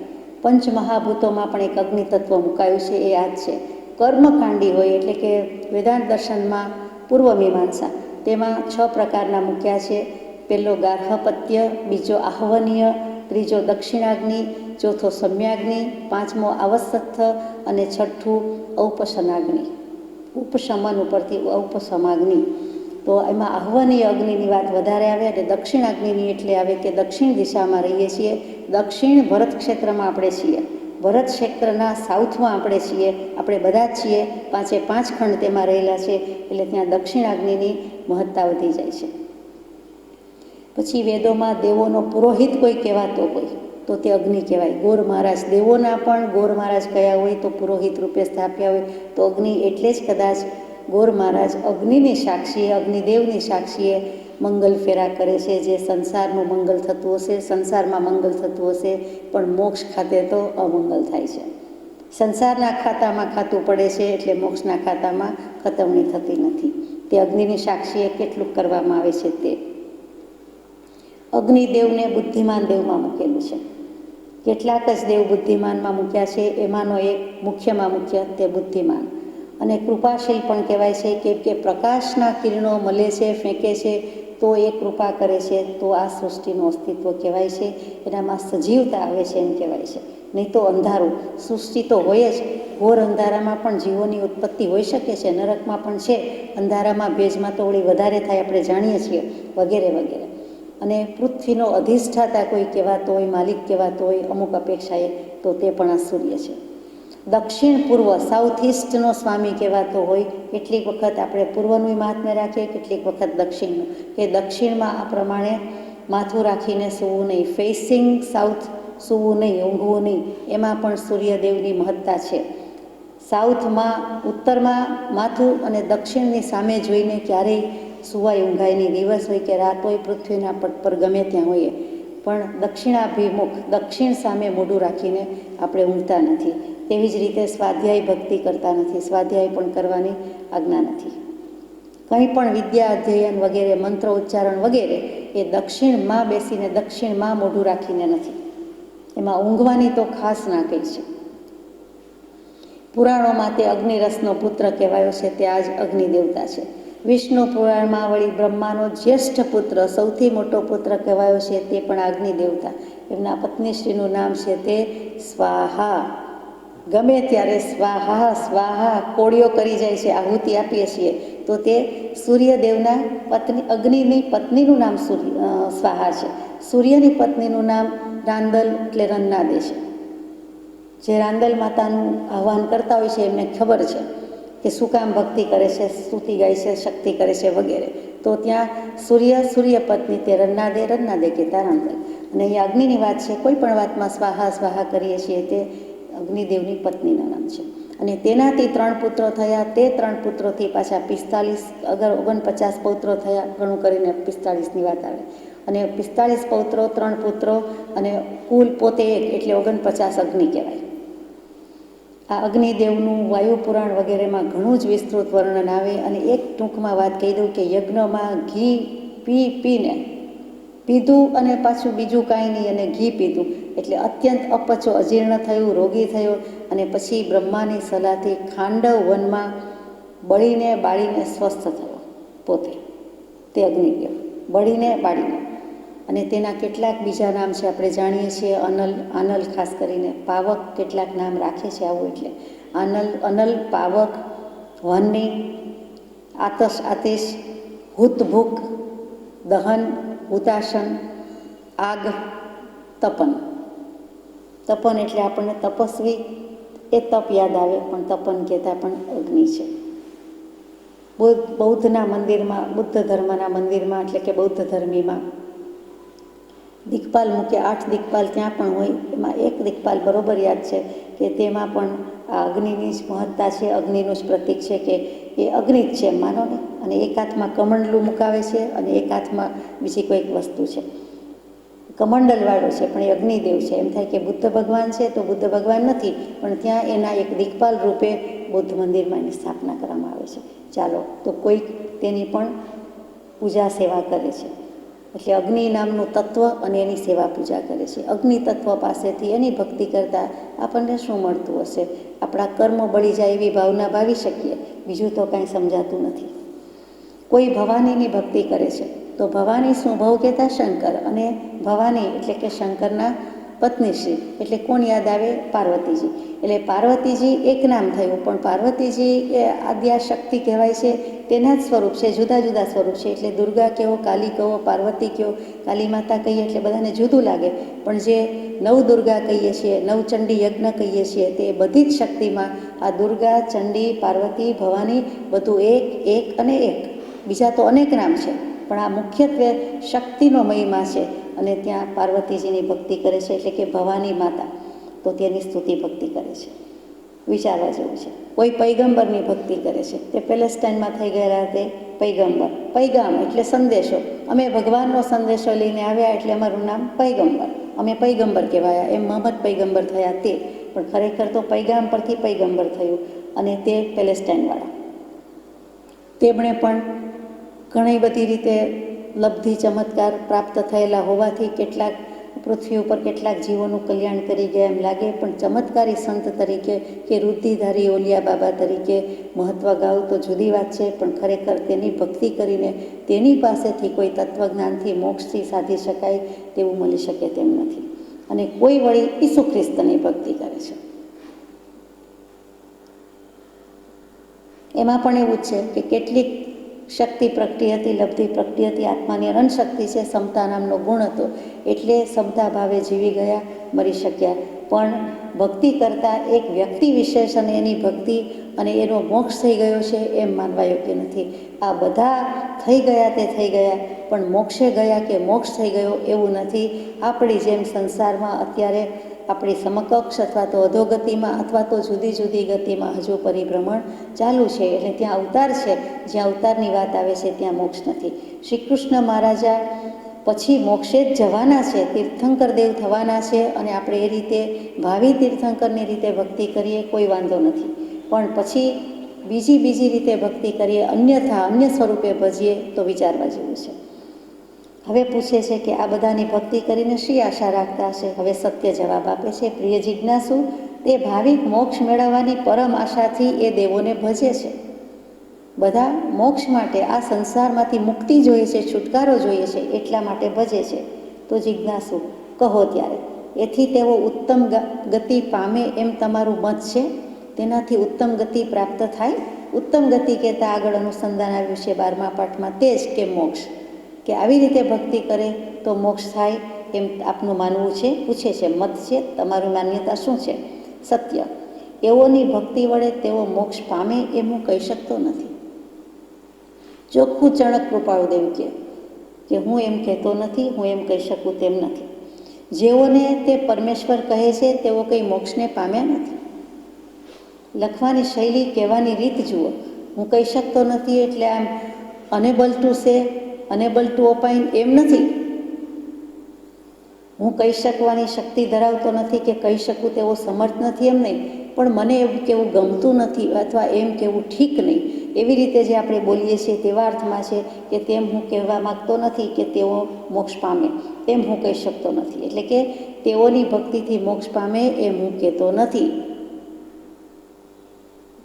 પંચમહાભૂતોમાં પણ એક અગ્નિ તત્વ મુકાયું છે, એ આ જ છે. કર્મકાંડી હોય એટલે કે વેદાંત દર્શનમાં પૂર્વ મીમાંસા, તેમાં 6 પ્રકારના મૂક્યા છે. પહેલો ગાર્હપત્ય, બીજો આહ્વનીય, ત્રીજો દક્ષિણાગ્નિ, ચોથો સમ્યાગ્નિ, 5મો આવસથ્થ અને 6ઠું ઔપસનાગ્નિ. ઉપશમન ઉપરથી ઔપસમાગ્નિ. તો એમાં આહ્વનીય અગ્નિની વાત વધારે આવે અને દક્ષિણાગ્નિની એટલે આવે કે દક્ષિણ દિશામાં રહીએ છીએ. દક્ષિણ ભરત ક્ષેત્રમાં આપણે છીએ, ભરત ક્ષેત્રના સાઉથમાં આપણે છીએ, આપણે બધા જ છીએ. 5 ખંડ તેમાં રહેલા છે એટલે ત્યાં દક્ષિણાગ્નિની મહત્તા વધી જાય છે. પછી વેદોમાં દેવોનો પુરોહિત કોઈ કહેવાતો હોય તો તે અગ્નિ કહેવાય. ગોર મહારાજ, દેવોના પણ ગોર મહારાજ કયા હોય તો પુરોહિત રૂપે સ્થાપ્યા હોય તો અગ્નિ. એટલે જ કદાચ ગોર મહારાજ અગ્નિની સાક્ષીએ, અગ્નિદેવની સાક્ષીએ મંગલ ફેરા કરે છે. જે સંસારનું મંગલ થતું હશે, સંસારમાં મંગલ થતું હશે, પણ મોક્ષ ખાતે તો અમંગલ થાય છે. સંસારના ખાતામાં ખાતું પડે છે એટલે મોક્ષના ખાતામાં ખતમણી થતી નથી. તે અગ્નિની સાક્ષીએ કેટલું કરવામાં આવે છે તે. અગ્નિદેવને બુદ્ધિમાન દેવમાં મૂકેલું છે. કેટલાક જ દેવ બુદ્ધિમાનમાં મૂક્યા છે, એમાંનો એક મુખ્યમાં મુખ્ય તે બુદ્ધિમાન. અને કૃપાશીલ પણ કહેવાય છે, કેમ કે પ્રકાશના કિરણો મળે છે, ફેંકે છે તો એ કૃપા કરે છે, તો આ સૃષ્ટિનું અસ્તિત્વ કહેવાય છે, એનામાં સજીવતા આવે છે એમ કહેવાય છે. નહીં તો અંધારું સૃષ્ટિ તો હોય જ, ઘોર અંધારામાં પણ જીવોની ઉત્પત્તિ હોઈ શકે છે, નરકમાં પણ છે, અંધારામાં ભેજમાં તો વળી વધારે થાય આપણે જાણીએ છીએ, વગેરે વગેરે. અને પૃથ્વીનો અધિષ્ઠાતા કોઈ કહેવાતો હોય, માલિક કહેવાતો હોય અમુક અપેક્ષાએ, તો તે પણ આ સૂર્ય છે. દક્ષિણ પૂર્વ સાઉથ ઇસ્ટનો સ્વામી કહેવાતો હોય, કેટલીક વખત આપણે પૂર્વનું મહાત્મ્ય રાખીએ, કેટલીક વખત દક્ષિણનું, કે દક્ષિણમાં આ પ્રમાણે માથું રાખીને સૂવું નહીં, ફેસિંગ સાઉથ સૂવું નહીં, ઊંઘવું નહીં, એમાં પણ સૂર્યદેવની મહત્તા છે. સાઉથમાં ઉત્તરમાં માથું અને દક્ષિણની સામે જોઈને ક્યારેય સુવાય ઊંઘાય નહીં, દિવસ હોય કે રાત હોય, પૃથ્વીના પટ પર ગમે ત્યાં હોઈએ, પણ દક્ષિણાભિમુખ દક્ષિણ સામે મોઢું રાખીને આપણે ઊંઘતા નથી. તેવી જ રીતે સ્વાધ્યાય ભક્તિ કરતા નથી, સ્વાધ્યાય પણ કરવાની આજ્ઞા નથી. કંઈ પણ વિદ્યા અધ્યયન વગેરે, મંત્ર ઉચ્ચારણ વગેરે એ દક્ષિણમાં બેસીને દક્ષિણમાં મોઢું રાખીને નથી, એમાં ઊંઘવાની તો ખાસ ના કહી છે. પુરાણોમાં તે અગ્નિરસનો પુત્ર કહેવાયો છે, તે આ જ અગ્નિ દેવતા છે. વિષ્ણુ પુરાણમાં વળી બ્રહ્માનો જ્યેષ્ઠ પુત્ર, સૌથી મોટો પુત્ર કહેવાયો છે, તે પણ અગ્નિ દેવતા. એમના પત્નીશ્રીનું નામ છે તે સ્વાહા. ગમે ત્યારે સ્વાહા સ્વાહા કોળીઓ કરી જાય છે, આહુતિ આપીએ છીએ, તો તે સૂર્યદેવના પત્ની, અગ્નિની પત્નીનું નામ સ્વાહા છે. સૂર્યની પત્નીનું નામ રાંદલ એટલે રન્નાદે છે. જે રાંદલ માતાનું આહ્વાન કરતા હોય છે એમને ખબર છે કે શું કામ ભક્તિ કરે છે, સ્તુતિ ગાય છે, શક્તિ કરે છે વગેરે, તો ત્યાં સૂર્ય પત્ની તે રન્નાદે કહેતા રાંદલ. અને અહીંયા અગ્નિની વાત છે, કોઈ પણ વાતમાં સ્વાહા સ્વાહા કરીએ છીએ તે અગ્નિદેવની પત્નીના નામ છે. અને તેનાથી 3 પુત્રો થયા, તે 3 પુત્રોથી પાછા 45 અગર 49 પૌત્રો થયા, ઘણું કરીને 45ની વાત આવે. અને 45 પૌત્રો, 3 પુત્રો, અને કુલ પોતે 1 એટલે 49 અગ્નિ કહેવાય. આ અગ્નિદેવનું વાયુપુરાણ વગેરેમાં ઘણું જ વિસ્તૃત વર્ણન આવે. અને એક ટૂંકમાં વાત કહી દઉં કે યજ્ઞમાં ઘી પીને પીધું અને પાછું બીજું કાંઈ નહીં, અને ઘી પીધું એટલે અત્યંત અપચો, અજીર્ણ થયું, રોગી થયો, અને પછી બ્રહ્માની સલાહથી ખાંડવ વનમાં બળીને બાળીને સ્વસ્થ થયો પોતે, તે અગ્નિદેવ બળીને બાળીને. અને તેના કેટલાક બીજા નામ છે આપણે જાણીએ છીએ, આનલ ખાસ કરીને, પાવક કેટલાક નામ રાખે છે આવું, એટલે અનલ, પાવક, વહની, આતિશ, હુતભુક, દહન, હુતાશન, આગ, તપન. તપન એટલે આપણને તપસ્વી એ તપ યાદ આવે, પણ તપન કહેતા પણ અગ્નિ છે. બૌદ્ધના મંદિરમાં, બુદ્ધ ધર્મના મંદિરમાં એટલે કે બૌદ્ધ ધર્મીમાં દિક્પાલ મૂકે, 8 દિક્પાલ ત્યાં પણ હોય. એમાં એક દિક્પાલ બરોબર યાદ છે કે તેમાં પણ આ અગ્નિની જ મહત્તા છે, અગ્નિનું જ પ્રતીક છે કે એ અગ્નિ જ છે માનો ને. અને એક હાથમાં કમંડલું મુકાવે છે અને એક હાથમાં બીજી કોઈક વસ્તુ છે, કમંડલવાળો છે પણ એ અગ્નિદેવ છે. એમ થાય કે બુદ્ધ ભગવાન છે, તો બુદ્ધ ભગવાન નથી, પણ ત્યાં એના એક દિક્પાલ રૂપે બૌદ્ધ મંદિરમાં એની સ્થાપના કરવામાં આવે છે. ચાલો, તો કોઈક તેની પણ પૂજા સેવા કરે છે. એટલે અગ્નિ નામનું તત્વ અને એની સેવા પૂજા કરે છે. અગ્નિ તત્વ પાસેથી એની ભક્તિ કરતાં આપણને શું મળતું હશે? આપણા કર્મો બળી જાય એવી ભાવના ભાવી શકીએ, બીજું તો કાંઈ સમજાતું નથી. કોઈ ભવાનીની ભક્તિ કરે છે, તો ભવાની શું? ભવ કહેતા શંકર, અને ભવાની એટલે કે શંકરના પત્નીશ્રી, એટલે કોણ યાદ આવે? પાર્વતીજી. એટલે પાર્વતીજી એક નામ થયું, પણ પાર્વતીજી એ આદ્યાશક્તિ કહેવાય છે, તેના જ સ્વરૂપ છે, જુદા જુદા સ્વરૂપ છે. એટલે દુર્ગા કહો, કાલી કહો, પાર્વતી કહો, કાલી માતા કહીએ એટલે બધાને જુદું લાગે, પણ જે નવદુર્ગા કહીએ છીએ, નવચંડી યજ્ઞ કહીએ છીએ, તે બધી જ શક્તિમાં આ દુર્ગા, ચંડી, પાર્વતી, ભવાની બધું એક અને એક. બીજા તો અનેક નામ છે, પણ આ મુખ્યત્વે શક્તિનો મહિમા છે. અને ત્યાં પાર્વતીજીની ભક્તિ કરે છે, એટલે કે ભવાની માતા, તો તેની સ્તુતિ ભક્તિ કરે છે. વિચારવા જેવું છે. કોઈ પૈગંબરની ભક્તિ કરે છે, તે પેલેસ્ટાઈનમાં થઈ ગયેલા તે પૈગંબર. પૈગામ એટલે સંદેશો, અમે ભગવાનનો સંદેશો લઈને આવ્યા એટલે અમારું નામ પૈગંબર, અમે પૈગંબર કહેવાયા. એમ મહમ્મદ પૈગંબર થયા તે, પણ ખરેખર તો પૈગામ પરથી પૈગંબર થયું, અને તે પેલેસ્ટાઈનવાળા. તેમણે પણ ઘણી બધી રીતે લબ્ધિ ચમત્કાર પ્રાપ્ત થયેલા હોવાથી કેટલાક પૃથ્વી ઉપર કેટલાક જીવોનું કલ્યાણ કરી ગયા એમ લાગે, પણ ચમત્કારી સંત તરીકે કે રુદ્ધિધારી ઓલિયા બાબા તરીકે મહત્ત્વ ગાવું તો જુદી વાત છે, પણ ખરેખર તેની ભક્તિ કરીને તેની પાસેથી કોઈ તત્વજ્ઞાનથી મોક્ષથી સાધી શકાય તેવું મળી શકે તેમ નથી. અને કોઈ વળી ઈસુ ખ્રિસ્તની ભક્તિ કરે છે. એમાં પણ એવું જ છે કે કેટલીક શક્તિ પ્રગટી હતી, લબ્ધિ પ્રગટી હતી, આત્માની અનંત શક્તિ છે, સમતા નામનો ગુણ હતો, એટલે સમતા ભાવે જીવી ગયા, મરી શક્યા. પણ ભક્તિ કરતાં એક વ્યક્તિ વિશેષ અને એની ભક્તિ અને એનો મોક્ષ થઈ ગયો છે એમ માનવા યોગ્ય નથી. આ બધા થઈ ગયા તે થઈ ગયા, પણ મોક્ષે ગયા કે મોક્ષ થઈ ગયો એવું નથી. આપણી જેમ સંસારમાં અત્યારે આપણી સમકક્ષ અથવા તો અધોગતિમાં અથવા તો જુદી જુદી ગતિમાં હજુ પરિભ્રમણ ચાલુ છે. એટલે ત્યાં અવતાર છે, જ્યાં અવતારની વાત આવે છે ત્યાં મોક્ષ નથી. શ્રી કૃષ્ણ મહારાજા પછી મોક્ષે જ જવાના છે, તીર્થંકર દેવ થવાના છે, અને આપણે એ રીતે ભાવિ તીર્થંકરની રીતે ભક્તિ કરીએ કોઈ વાંધો નથી, પણ પછી બીજી રીતે ભક્તિ કરીએ, અન્યથા અન્ય સ્વરૂપે ભજીએ તો વિચારવા જેવું છે. હવે પૂછે છે કે આ બધાની ભક્તિ કરીને શી આશા રાખતા હશે? હવે સત્ય જવાબ આપે છે, પ્રિય જિજ્ઞાસુ, તે ભાવિક મોક્ષ મેળવવાની પરમ આશાથી એ દેવોને ભજે છે. બધા મોક્ષ માટે આ સંસારમાંથી મુક્તિ જોઈએ છે, છુટકારો જોઈએ છે, એટલા માટે ભજે છે. તો જિજ્ઞાસુ કહો ત્યારે, એથી તેઓ ઉત્તમ ગતિ પામે એમ તમારું મત છે? તેનાથી ઉત્તમ ગતિ પ્રાપ્ત થાય? ઉત્તમ ગતિ કહેતા આગળ અનુસંધાન આવ્યું છે 12મા પાઠમાં, તે જ કે મોક્ષ, કે આવી રીતે ભક્તિ કરે તો મોક્ષ થાય એમ આપનું માનવું છે? પૂછે છે, મત છે, તમારી માન્યતા શું છે? સત્ય, એઓની ભક્તિ વડે તેઓ મોક્ષ પામે એમ હું કહી શકતો નથી. ચોખ્ખું ચણક કૃપાળુદેવ કે હું એમ કહેતો નથી, હું એમ કહી શકું તેમ નથી. જેઓને તે પરમેશ્વર કહે છે તેઓ કંઈ મોક્ષને પામ્યા નથી. લખવાની શૈલી, કહેવાની રીત જુઓ. હું કહી શકતો નથી એટલે આમ unable to say, unable to opine એમ નથી. હું કહી શકવાની શક્તિ ધરાવતો નથી કે કહી શકું તેવો સમર્થ નથી એમ નહીં, પણ મને એવું કેવું ગમતું નથી અથવા એમ કેવું ઠીક નહીં, એવી રીતે જે આપણે બોલીએ છીએ તેવા અર્થમાં છે કે તેમ હું કહેવા માગતો નથી કે તેઓ મોક્ષ પામે એમ હું કહી શકતો નથી. એટલે કે તેઓની ભક્તિથી મોક્ષ પામે એમ હું કહેતો નથી,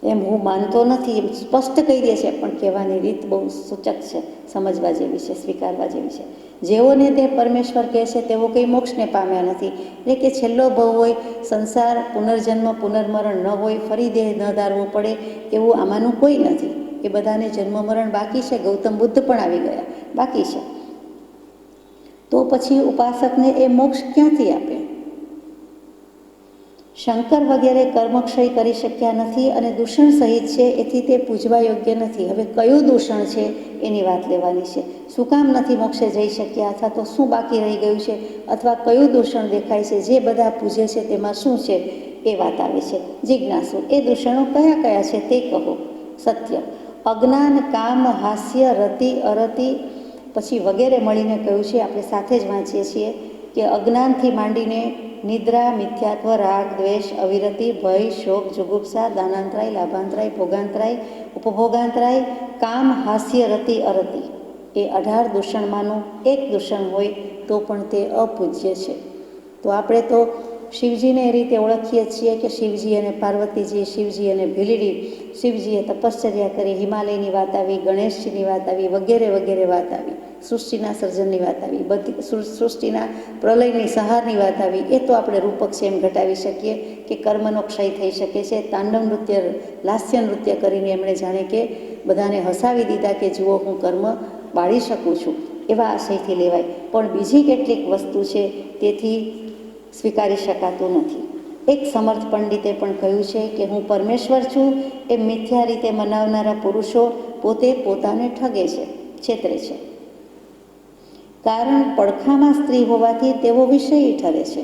એમ હું માનતો નથી, એમ સ્પષ્ટ કહી દે છે, પણ કહેવાની રીત બહુ સૂચક છે, સમજવા જેવી છે, સ્વીકારવા જેવી છે. જેઓને તે પરમેશ્વર કહે છે તેઓ કંઈ મોક્ષને પામ્યા નથી. એટલે કે છેલ્લો ભવ હોય, સંસાર, પુનર્જન્મ, પુનર્મરણ ન હોય, ફરી દેહ ન ધારવો પડે એવું આમાંનું કોઈ નથી. એ બધાને જન્મ મરણ બાકી છે. ગૌતમ બુદ્ધ પણ આવી ગયા, બાકી છે. તો પછી ઉપાસકને એ મોક્ષ ક્યાંથી આપે? શંકર વગેરે કર્મક્ષય કરી શક્યા નથી અને દૂષણ સહિત છે, એથી તે પૂજવા યોગ્ય નથી. હવે કયું દૂષણ છે એની વાત લેવાની છે. શું કામ નથી મોક્ષે જઈ શક્યા, અથવા તો શું બાકી રહી ગયું છે, અથવા કયું દૂષણ દેખાય છે? જે બધા પૂજે છે તેમાં શું છે એ વાત આવે છે. જિજ્ઞાસુ, એ દૂષણો કયા કયા છે તે કહો. સત્ય, અજ્ઞાન, કામ, હાસ્ય, રતિ, અરતિ, પછી વગેરે મળીને કહ્યું છે. આપણે સાથે જ વાંચીએ છીએ કે અજ્ઞાનથી માંડીને નિદ્રા, મિથ્યાત્વ, રાગ, દ્વેષ, અવિરતિ, ભય, શોક, જુગુપ્સા, દાનાંતરાય, લાભાંતરાય, ભોગાંતરાય, ઉપભોગાંતરાય, કામ, હાસ્ય, રતિ, અરતિ, એ 18 દૂષણમાંનું એક દૂષણ હોય તો પણ તે અપૂજ્ય છે. તો આપણે તો શિવજીને એ રીતે ઓળખીએ છીએ કે શિવજી અને પાર્વતીજી, શિવજી અને ભીલડી, શિવજીએ તપશ્ચર્યા કરી, હિમાલયની વાત આવી, ગણેશજીની વાત આવી, વગેરે વગેરે વાત આવી, સૃષ્ટિના સર્જનની વાત આવી, બધી સૃષ્ટિના પ્રલયની સહારની વાત આવી. એ તો આપણે રૂપક છે એમ ઘટાવી શકીએ કે કર્મનો ક્ષય થઈ શકે છે. તાંડવ નૃત્ય, લાસ્ય નૃત્ય કરીને એમણે જાણે કે બધાને હસાવી દીધા કે જુઓ હું કર્મ બાળી શકું છું, એવા આશયથી લેવાય. પણ બીજી કેટલીક વસ્તુ છે તેથી સ્વીકારી શકાતું નથી. એક સમર્થ પંડિતે પણ કહ્યું છે કે હું પરમેશ્વર છું એ મિથ્યા રીતે મનાવનારા પુરુષો પોતે પોતાને ઠગે છે, છેતરે છે. કારણ પડખામાં સ્ત્રી હોવાથી તેઓ વિષયી ઠરે છે.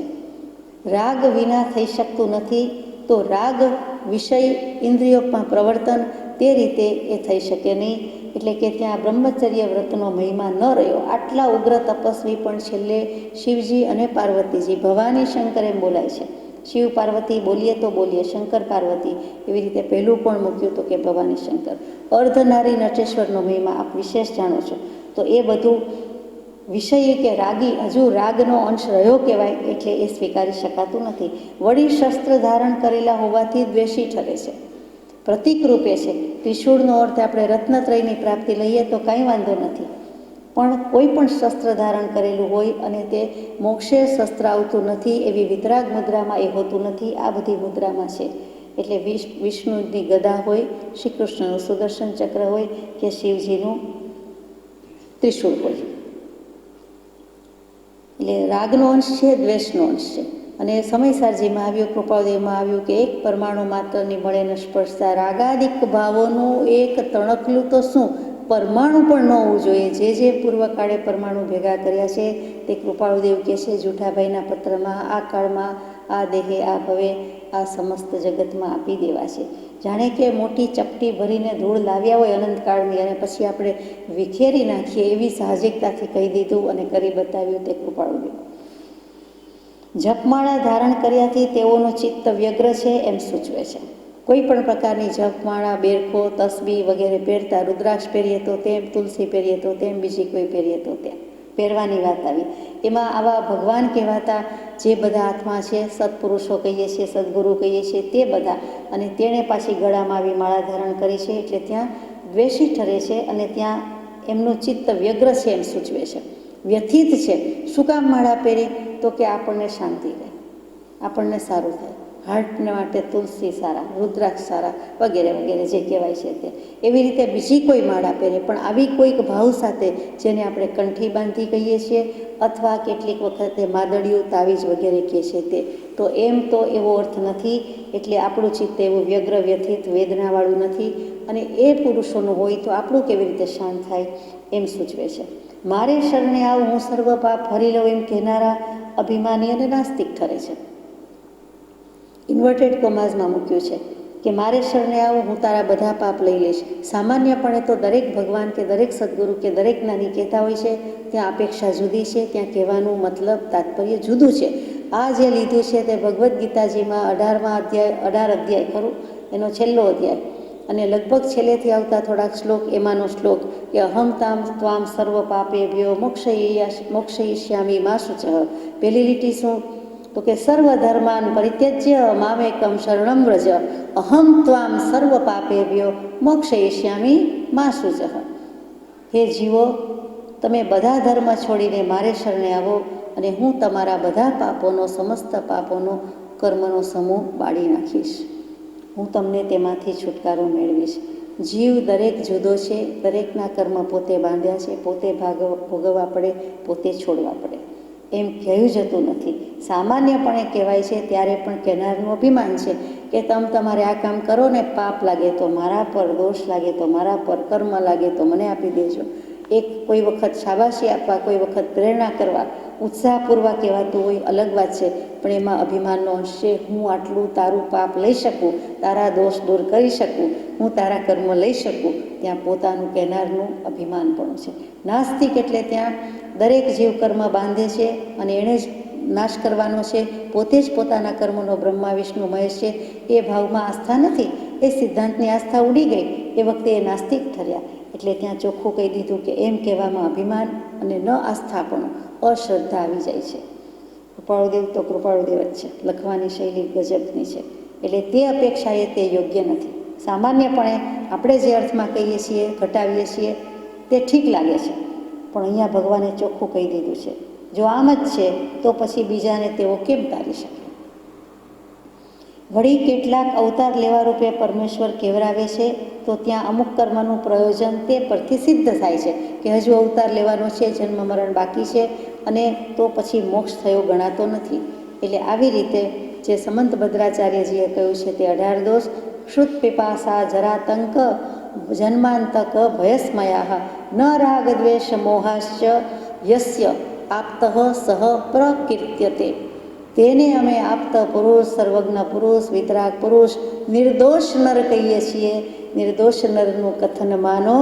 રાગ વિના થઈ શકતું નથી, તો રાગ વિષય ઇન્દ્રિયોમાં પ્રવર્તન તે રીતે એ થઈ શકે નહીં. એટલે કે ત્યાં બ્રહ્મચર્ય વ્રતનો મહિમા ન રહ્યો. આટલા ઉગ્ર તપસ્વી પણ છેલ્લે શિવજી અને પાર્વતીજી, ભવાની શંકર એમ બોલાય છે. શિવ પાર્વતી બોલીએ તો બોલીએ, શંકર પાર્વતી, એવી રીતે પહેલું પણ મૂક્યું હતું કે ભવાની શંકર. અર્ધનારી નટેશ્વરનો મહિમા આપ વિશેષ જાણો છો. તો એ બધું વિષયી કે રાગી હજુ રાગનો અંશ રહ્યો કહેવાય એટલે એ સ્વીકારી શકાતું નથી. વળી શસ્ત્ર ધારણ કરેલા હોવાથી દ્વેષી ઠરે છે, પ્રતીક રૂપે છે. ત્રિશૂળનો અર્થ આપણે રત્નત્રયની પ્રાપ્તિ લઈએ તો કાંઈ વાંધો નથી, પણ કોઈ પણ શસ્ત્ર ધારણ કરેલું હોય અને તે મોક્ષે શસ્ત્ર આવતું નથી એવી વિતરાગ મુદ્રામાં એ હોતું નથી. આ બધી મુદ્રામાં છે. એટલે વિષ્ણુની ગદા હોય, શ્રી કૃષ્ણનું સુદર્શન ચક્ર હોય કે શિવજીનું ત્રિશૂળ હોય. એટલે રાગનો અંશ છે, દ્વેષનો અંશ છે. અને સમયસારજીમાં આવ્યું, કૃપાળદેવમાં આવ્યું કે એક પરમાણુ માત્રની મળે ન સ્પર્શતા રાગાદિક ભાવોનું એક તણકલું તો શું, પરમાણુ પણ ન હોવું જોઈએ. જે પૂર્વકાળે પરમાણુ ભેગા કર્યા છે તે કૃપાળુદેવ કહે છે જુઠાભાઈના પત્રમાં, આ કાળમાં, આ દેહે, આ ભવે, આ સમસ્ત જગતમાં આપી દેવા છે. જાણે કે મોટી ચપટી ભરીને ધૂળ લાવ્યા હોય અનંતકાળની અને પછી આપણે વિખેરી નાખીએ એવી સાહજિકતાથી કહી દીધું અને કરી બતાવ્યું તે કૃપાળુદેવ. જપમાળા ધારણ કર્યાથી તેઓનું ચિત્ત વ્યગ્ર છે એમ સૂચવે છે. કોઈ પણ પ્રકારની જપમાળા, બેરખો, તસબી વગેરે પહેરતા, રુદ્રાક્ષ પહેરીએ તો તેમ, તુલસી પહેરીએ તો તેમ, બીજી કોઈ પહેરીએ તો તેમ પહેરવાની વાત આવી. એમાં આવા ભગવાન કહેવાતા જે બધા આત્મા છે, સત્પુરુષો કહીએ છીએ, સદગુરુ કહીએ છીએ, તે બધા, અને તેણે પાછી ગળામાં આવી માળા ધારણ કરી છે એટલે ત્યાં દ્વેષી ઠરે છે અને ત્યાં એમનું ચિત્ત વ્યગ્ર છે એમ સૂચવે છે, વ્યથિત છે. શું કામ માળા પહેરી? તો કે આપણને શાંતિ રહે, આપણને સારું થાય, હાર્ટને માટે તુલસી સારા, રુદ્રાક્ષ સારા વગેરે વગેરે જે કહેવાય છે તે. એવી રીતે બીજી કોઈ માળા પહેરે, પણ આવી કોઈક ભાવ સાથે જેને આપણે કંઠી બાંધી કહીએ છીએ અથવા કેટલીક વખતે માદળિયું, તાવીજ વગેરે કહે છે તે, તો એમ તો એવો અર્થ નથી. એટલે આપણું ચિત્ત એવું વ્યગ્ર, વ્યથિત, વેદનાવાળું નથી. અને એ પુરુષોનું હોય તો આપણું કેવી રીતે શાંત થાય એમ સૂચવે છે. મારે શરણે આવ, હું સર્વ પાપ હરી લઉં એમ કહેનારા અભિમાની અને નાસ્તિક ઠરે છે. ઇન્વર્ટેડ કોમાઝમાં મૂક્યું છે કે મારે શરણે આવો, હું તારા બધા પાપ લઈ લઈશ. સામાન્યપણે તો દરેક ભગવાન કે દરેક સદગુરુ કે દરેક જ્ઞાની કહેતા હોય છે, ત્યાં અપેક્ષા જુદી છે, ત્યાં કહેવાનું મતલબ તાત્પર્ય જુદું છે. આ જે લીધું છે તે ભગવદ્ ગીતાજીમાં 18 અધ્યાય ખરું, એનો છેલ્લો અધ્યાય, અને લગભગ છેલ્લેથી આવતા થોડાક શ્લોક, એમાંનો શ્લોક કે અહમ તામ ત્વામ સર્વ પાપેભ્યો મોક્ષયિષ્યામિ મા શુચઃ. પહેલી લીટી શું? તો કે સર્વ ધર્માન પરિત્યજ્ય મામેકમ શરણમ વ્રજ અહમ ત્વામ સર્વ પાપેભ્યો મોક્ષયિષ્યામિ મા શુચઃ. હે જીવો, તમે બધા ધર્મ છોડીને મારે શરણે આવો અને હું તમારા બધા પાપોનો, સમસ્ત પાપોનો, કર્મનો સમૂહ બાળી નાખીશ. હું તમને તેમાંથી છુટકારો મેળવીશ. જીવ દરેક જુદો છે, દરેકના કર્મ પોતે બાંધ્યા છે, પોતે ભોગવવા પડે, પોતે છોડવા પડે. એમ કહ્યું જતું નથી. સામાન્યપણે કહેવાય છે ત્યારે પણ કહેનારનું અભિમાન છે કે તમારે આ કામ કરો ને પાપ લાગે તો મારા પર, દોષ લાગે તો મારા પર, કર્મ લાગે તો મને આપી દેજો. એક કોઈ વખત શાબાશી આપવા, કોઈ વખત પ્રેરણા કરવા, ઉત્સાહપૂર્વક કહેવાતું હોય અલગ વાત છે, પણ એમાં અભિમાનનો અંશ છે. હું આટલું તારું પાપ લઈ શકું, તારા દોષ દૂર કરી શકું, હું તારા કર્મ લઈ શકું, ત્યાં પોતાનું કહેનારનું અભિમાન પણ છે. નાસ્તિક એટલે ત્યાં દરેક જીવ કર્મ બાંધે છે અને એણે જ નાશ કરવાનો છે, પોતે જ પોતાના કર્મનો બ્રહ્મા વિષ્ણુ મહેશ છે, એ ભાવમાં આસ્થા નથી. એ સિદ્ધાંતની આસ્થા ઉડી ગઈ, એ વખતે એ નાસ્તિક ઠર્યા. એટલે ત્યાં ચોખ્ખું કહી દીધું કે એમ કહેવામાં અભિમાન અને ન આસ્થા પણ, અશ્રદ્ધા આવી જાય છે. કૃપાળુદેવ તો કૃપાળુદેવ જ છે, લખવાની શૈલી ગજબની છે. એટલે તે અપેક્ષાએ તે યોગ્ય નથી. સામાન્યપણે આપણે જે અર્થમાં કહીએ છીએ, ઘટાવીએ છીએ, તે ઠીક લાગે છે, પણ અહીંયા ભગવાને ચોખ્ખું કહી દીધું છે. જો આમ જ છે તો પછી બીજાને તેઓ કેમ તારી શકે? વળી કેટલાક અવતાર લેવા રૂપે પરમેશ્વર કેવરાવે છે તો ત્યાં અમુક કર્મનું પ્રયોજન તે પરથી સિદ્ધ થાય છે કે હજુ અવતાર લેવાનો છે, જન્મ મરણ બાકી છે, અને તો પછી મોક્ષ થયો ગણાતો નથી. એટલે આવી રીતે જે સમંત ભદ્રાચાર્યજીએ કહ્યું છે તે 18 દોષ, શ્રુત પિપાસા જરાતંક જન્માંતક ભયસ્મયા ન રાગ દ્વેષ મોહાશ્ચ યસ્ય આપતઃ સહ પ્રકીર્ત્યતે. તેને અમે આપત પુરુષ, સર્વજ્ઞ પુરુષ, વિતરાગ પુરુષ, નિર્દોષ નર કહીએ છીએ. નિર્દોષ નરનું કથન માનો.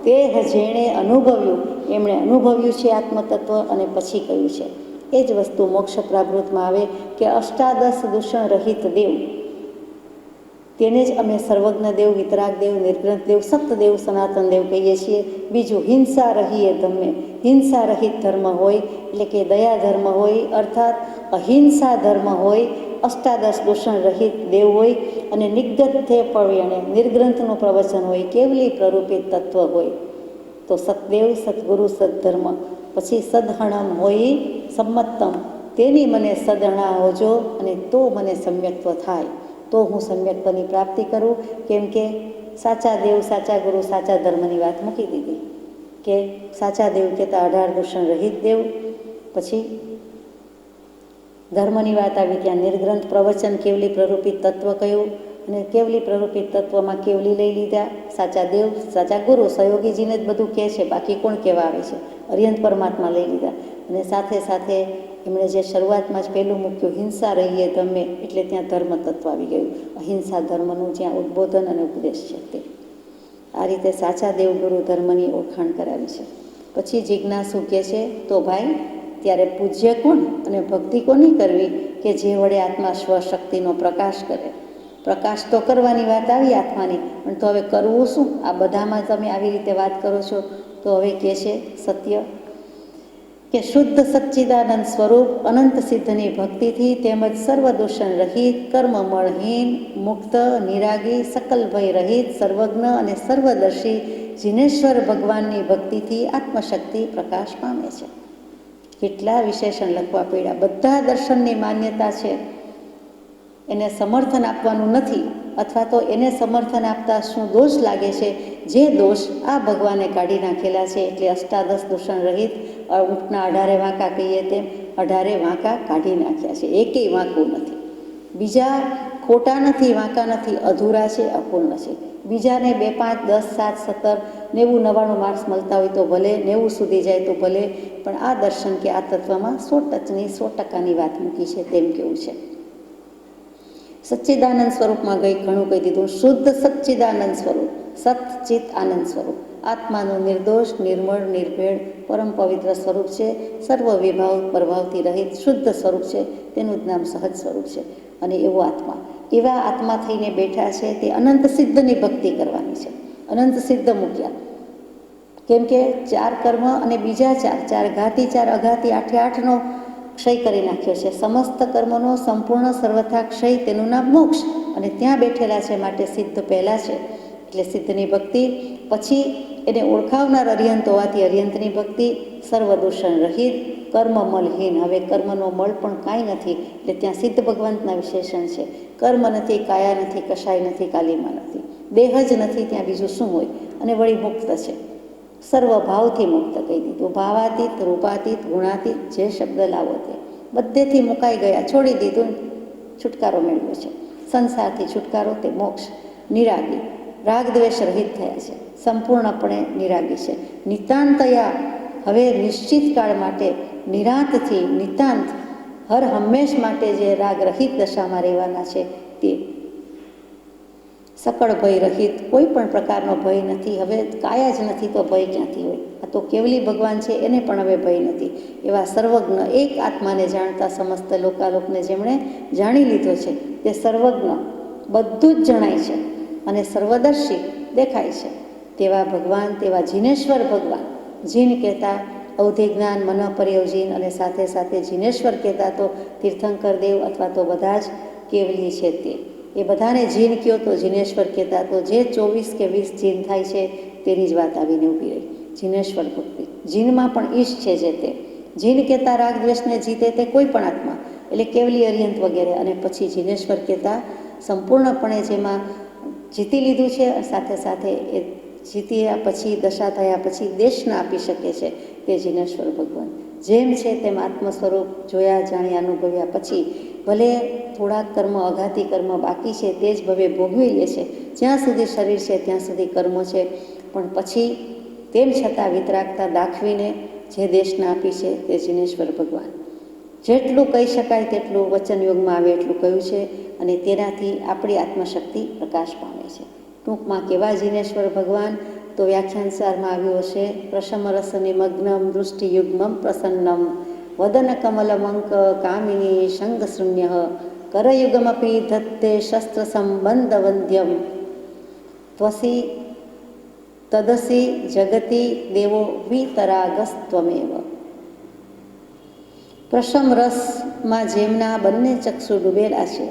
તે જેણે અનુભવ્યું એમણે અનુભવ્યું છે આત્મતત્વ, અને પછી કહ્યું છે. એ જ વસ્તુ મોક્ષ પ્રાવૃતમાં આવે કે અષ્ટાદશ દૂષણ રહિત દેવ. તેને જ અમે સર્વજ્ઞ દેવ, વિતરાગ દેવ, નિર્ગ્રંથ દેવ, સપ્તદેવ, સનાતન દેવ કહીએ છીએ. બીજું હિંસા રહીએ ધમ્મે, હિંસા રહિત ધર્મ હોય એટલે કે દયા ધર્મ હોય, અર્થાત અહિંસા ધર્મ હોય, અષ્ટાદશ દૂષણ રહિત દેવ હોય અને નિગ્ધે પવ્યણે નિર્ગ્રંથનું પ્રવચન હોય, કેવલી પ્રરૂપિત તત્વ હોય. તો સતદેવ, સદગુરુ, સદ્ધર્મ. પછી સદહણમ હોય સંમત્તમ, તેની મને સદહણા હોજો અને તો મને સમ્યક્ત્વ થાય, તો હું સમ્યક્ત્વની પ્રાપ્તિ કરું. કેમ કે સાચા દેવ, સાચા ગુરુ, સાચા ધર્મની વાત મૂકી દીધી કે સાચા દેવ કહેતા 18 દૂષણ રહિત દેવ. પછી ધર્મની વાત આવી ત્યાં નિર્ગ્રંથ પ્રવચન, કેવલી પ્રરૂપિત તત્વ કહ્યું અને કેવલી પ્રરૂપિત તત્વમાં કેવલી લઈ લીધા. સાચા દેવ, સાચા ગુરુ, સહયોગીજીને જ બધું કહે છે, બાકી કોણ કહેવા આવે છે? અર્યંત પરમાત્મા લઈ લીધા. અને સાથે સાથે એમણે જે શરૂઆતમાં જ પહેલું મૂક્યું હિંસા રહીએ તમે, એટલે ત્યાં ધર્મ તત્વ આવી ગયું. અહિંસા ધર્મનું જ્યાં ઉદ્બોધન અને ઉપદેશ છે તે આ રીતે સાચા દેવગુરુ ધર્મની ઓળખાણ કરાવી છે. પછી જિજ્ઞાસુ કહે છે તો ભાઈ ત્યારે પૂજ્ય કોણ અને ભક્તિ કોની કરવી કે જે વડે આત્મા સ્વશક્તિનો પ્રકાશ કરે. પ્રકાશ તો કરવાની વાત આવી આત્માની, પણ તો હવે કરવું શું? આ બધામાં તમે આવી રીતે વાત કરો છો. તો હવે કહે છે સત્ય કે શુદ્ધ સચ્ચિદાનંદ સ્વરૂપ અનંત સિદ્ધની ભક્તિથી તેમજ સર્વદૂષણ રહિત, કર્મમળહીન, મુક્ત, નિરાગી, સકલ ભય રહિત, સર્વજ્ઞ અને સર્વદર્શી જિનેશ્વર ભગવાનની ભક્તિથી આત્મશક્તિ પ્રકાશ પામે છે. કેટલા વિશેષણ લખવા પડ્યા. બધા દર્શનની માન્યતા છે, એને સમર્થન આપવાનું નથી, અથવા તો એને સમર્થન આપતા શું દોષ લાગે છે, જે દોષ આ ભગવાને કાઢી નાખેલા છે. એટલે અષ્ટાદશ દૂષણ રહિત, ઊંટના 18 વાંકા કહીએ તેમ 18 વાંકા કાઢી નાખ્યા છે. એકેય વાંકું નથી. બીજા ખોટા નથી, વાંકા નથી, અધૂરા છે, અપૂર્ણ છે. બીજાને 2, 5, 10, 7, 17, 90, 99 માર્ક્સ મળતા હોય તો ભલે, 90 સુધી જાય તો ભલે, પણ આ દર્શન કે આ તત્વમાં 100% વાત મૂકી છે તેમ કેવું છે. સચ્ચિદાનંદ સ્વરૂપમાં ગઈ ઘણું કહી દીધું. શુદ્ધ સચ્ચિદાનંદ સ્વરૂપ, સતચિત આનંદ સ્વરૂપ, આત્માનું નિર્દોષ, નિર્મળ, નિર્ભેળ, પરમ પવિત્ર સ્વરૂપ છે. સર્વ વિભાવ પ્રભાવથી રહિત શુદ્ધ સ્વરૂપ છે. તેનું જ નામ સહજ સ્વરૂપ છે. અને એવો આત્મા, એવા આત્મા થઈને બેઠા છે તે અનંત સિદ્ધની ભક્તિ કરવાની છે. અનંત સિદ્ધ મૂક્યા કેમ કે 4 કર્મ અને બીજા 4 ઘાતી, 4 અઘાતી, 8 ક્ષય કરી નાખ્યો છે. સમસ્ત કર્મનો સંપૂર્ણ સર્વથા ક્ષય, તેનું નામ મોક્ષ. અને ત્યાં બેઠેલા છે માટે સિદ્ધ પહેલાં છે, એટલે સિદ્ધની ભક્તિ. પછી એને ઓળખાવનાર અર્યંત હોવાથી અર્યંતની ભક્તિ. સર્વદૂષણ રહિત, કર્મમલહીન, હવે કર્મનો મળ પણ કાંઈ નથી, એટલે ત્યાં સિદ્ધ ભગવંતના વિશેષણ છે. કર્મ નથી, કાયા નથી, કશાય નથી, કાલીમાં નથી, દેહ જ નથી, ત્યાં બીજું શું હોય? અને વળી મુક્ત છે, સર્વભાવથી મુક્ત કહી દીધું. ભાવાતીત, રૂપાતીત, ગુણાતીત, જે શબ્દ લાવો તે બધેથી મુકાઈ ગયા, છોડી દીધું, છુટકારો મેળવ્યો છે. સંસારથી છુટકારો તે મોક્ષ. નિરાગી, રાગ દ્વેષ રહિત થયા છે, સંપૂર્ણપણે નિરાગી છે. નિતાંતયા, હવે નિશ્ચિત કાળ માટે નિરાંતથી નિતાંત, હર હંમેશ માટે જે રાગ રહિત દશામાં રહેવાના છે તે. સકળ ભય રહિત, કોઈ પણ પ્રકારનો ભય નથી. હવે કાયા જ નથી તો ભય ક્યાંથી હોય? આ તો કેવલી ભગવાન છે, એને પણ હવે ભય નથી. એવા સર્વજ્ઞ, એક આત્માને જાણતા સમસ્ત લોકાલોકને જેમણે જાણી લીધો છે તે સર્વજ્ઞ, બધું જ જણાય છે અને સર્વદર્શી દેખાય છે તેવા ભગવાન, તેવા જીનેશ્વર ભગવાન. જીન કહેતા અવધિ જ્ઞાન, મન પર્યવજીન, અને સાથે સાથે જીનેશ્વર કહેતા તો તીર્થંકર દેવ અથવા તો બધા જ કેવલી છે તે. એ બધાને જીન કયો તો જીનેશ્વર કહેતા. તો જે 24 કે 20 જીન થાય છે તેની જ વાત આવીને ઊભી રહી. જીનેશ્વર ભક્તિ, જીનમાં પણ ઈશ છે જે તે. જીન કહેતા રાગ દ્વેષને જીતે તે કોઈ પણ આત્મા, એટલે કેવલી અર્યંત વગેરે. અને પછી જીનેશ્વર કહેતા સંપૂર્ણપણે જેમાં જીતી લીધું છે, સાથે સાથે એ જીત્યા પછી, દશા થયા પછી દેશના આપી શકે છે તે જીનેશ્વર ભગવાન. જેમ છે તેમ આત્મ સ્વરૂપ જોયા, જાણ્યા, અનુભવ્યા પછી ભલે થોડાક કર્મ, અઘાતી કર્મ બાકી છે તે જ ભવે ભોગવી લે છે. જ્યાં સુધી શરીર છે ત્યાં સુધી કર્મો છે, પણ પછી તેમ છતાં વિતરાગતા દાખવીને જે દેશના આપી છે તે જીનેશ્વર ભગવાન. જેટલું કહી શકાય તેટલું વચનયુગમાં આવે એટલું કહ્યું છે, અને તેનાથી આપણી આત્મશક્તિ પ્રકાશ પામે છે. ટૂંકમાં કેવા જીનેશ્વર ભગવાન? તો વ્યાખ્યાનસારમાં આવ્યું હશે: પ્રશમ રસ નિમગ્નમ દૃષ્ટિયુગ્મમ પ્રસન્નમ વદન કમલમંક કામિની સંગશૂન્ય કરયુગમપી ધત્તે શસ્ત્ર સંબંધ વંદ્યમ ત્વસી તદસી જગતી દેવો વિતરાગસ્ત્વમેવ. પ્રશમ રસમાં જેમના બંને ચક્ષુ ડૂબેલા છે,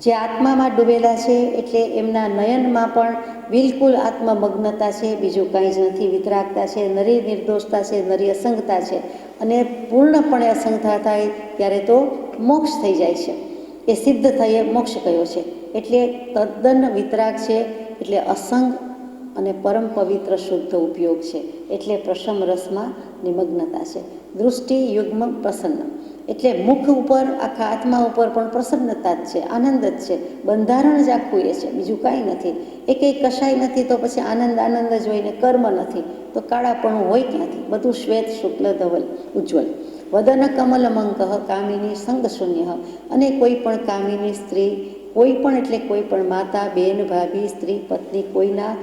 જે આત્મામાં ડૂબેલા છે, એટલે એમના નયનમાં પણ બિલકુલ આત્મમગ્નતા છે, બીજું કાંઈ જ નથી. વિતરાગતા છે, નરી નિર્દોષતા છે, નરી અસંગતા છે, અને પૂર્ણપણે અસંગતા થાય ત્યારે તો મોક્ષ થઈ જાય છે. એ સિદ્ધ થઈએ મોક્ષ કયો છે, એટલે તદ્દન વિતરાગ છે, એટલે અસંગ અને પરમ પવિત્ર શુદ્ધ ઉપયોગ છે, એટલે પ્રશમ રસમાં નિમગ્નતા છે. દૃષ્ટિ યુગ્મ પ્રસન્ન, એટલે મુખ ઉપર આખા આત્મા ઉપર પણ પ્રસન્નતા જ છે, આનંદ જ છે. બંધારણ જ આખું એ છે, બીજું કાંઈ નથી. એ કંઈ કશાય નથી તો પછી આનંદ આનંદ જ હોય ને કર્મ નથી તો કાળાપણું હોય ક્યાંથી? બધું શ્વેત શુક્લ ધવલ ઉજ્જવલ. વદન કમલ મંકઃ કામિની સંગ શૂન્ય, અને કોઈ પણ કામિની સ્ત્રી, કોઈ પણ એટલે કોઈ પણ માતા, બેન, ભાભી, સ્ત્રી, પત્ની, કોઈના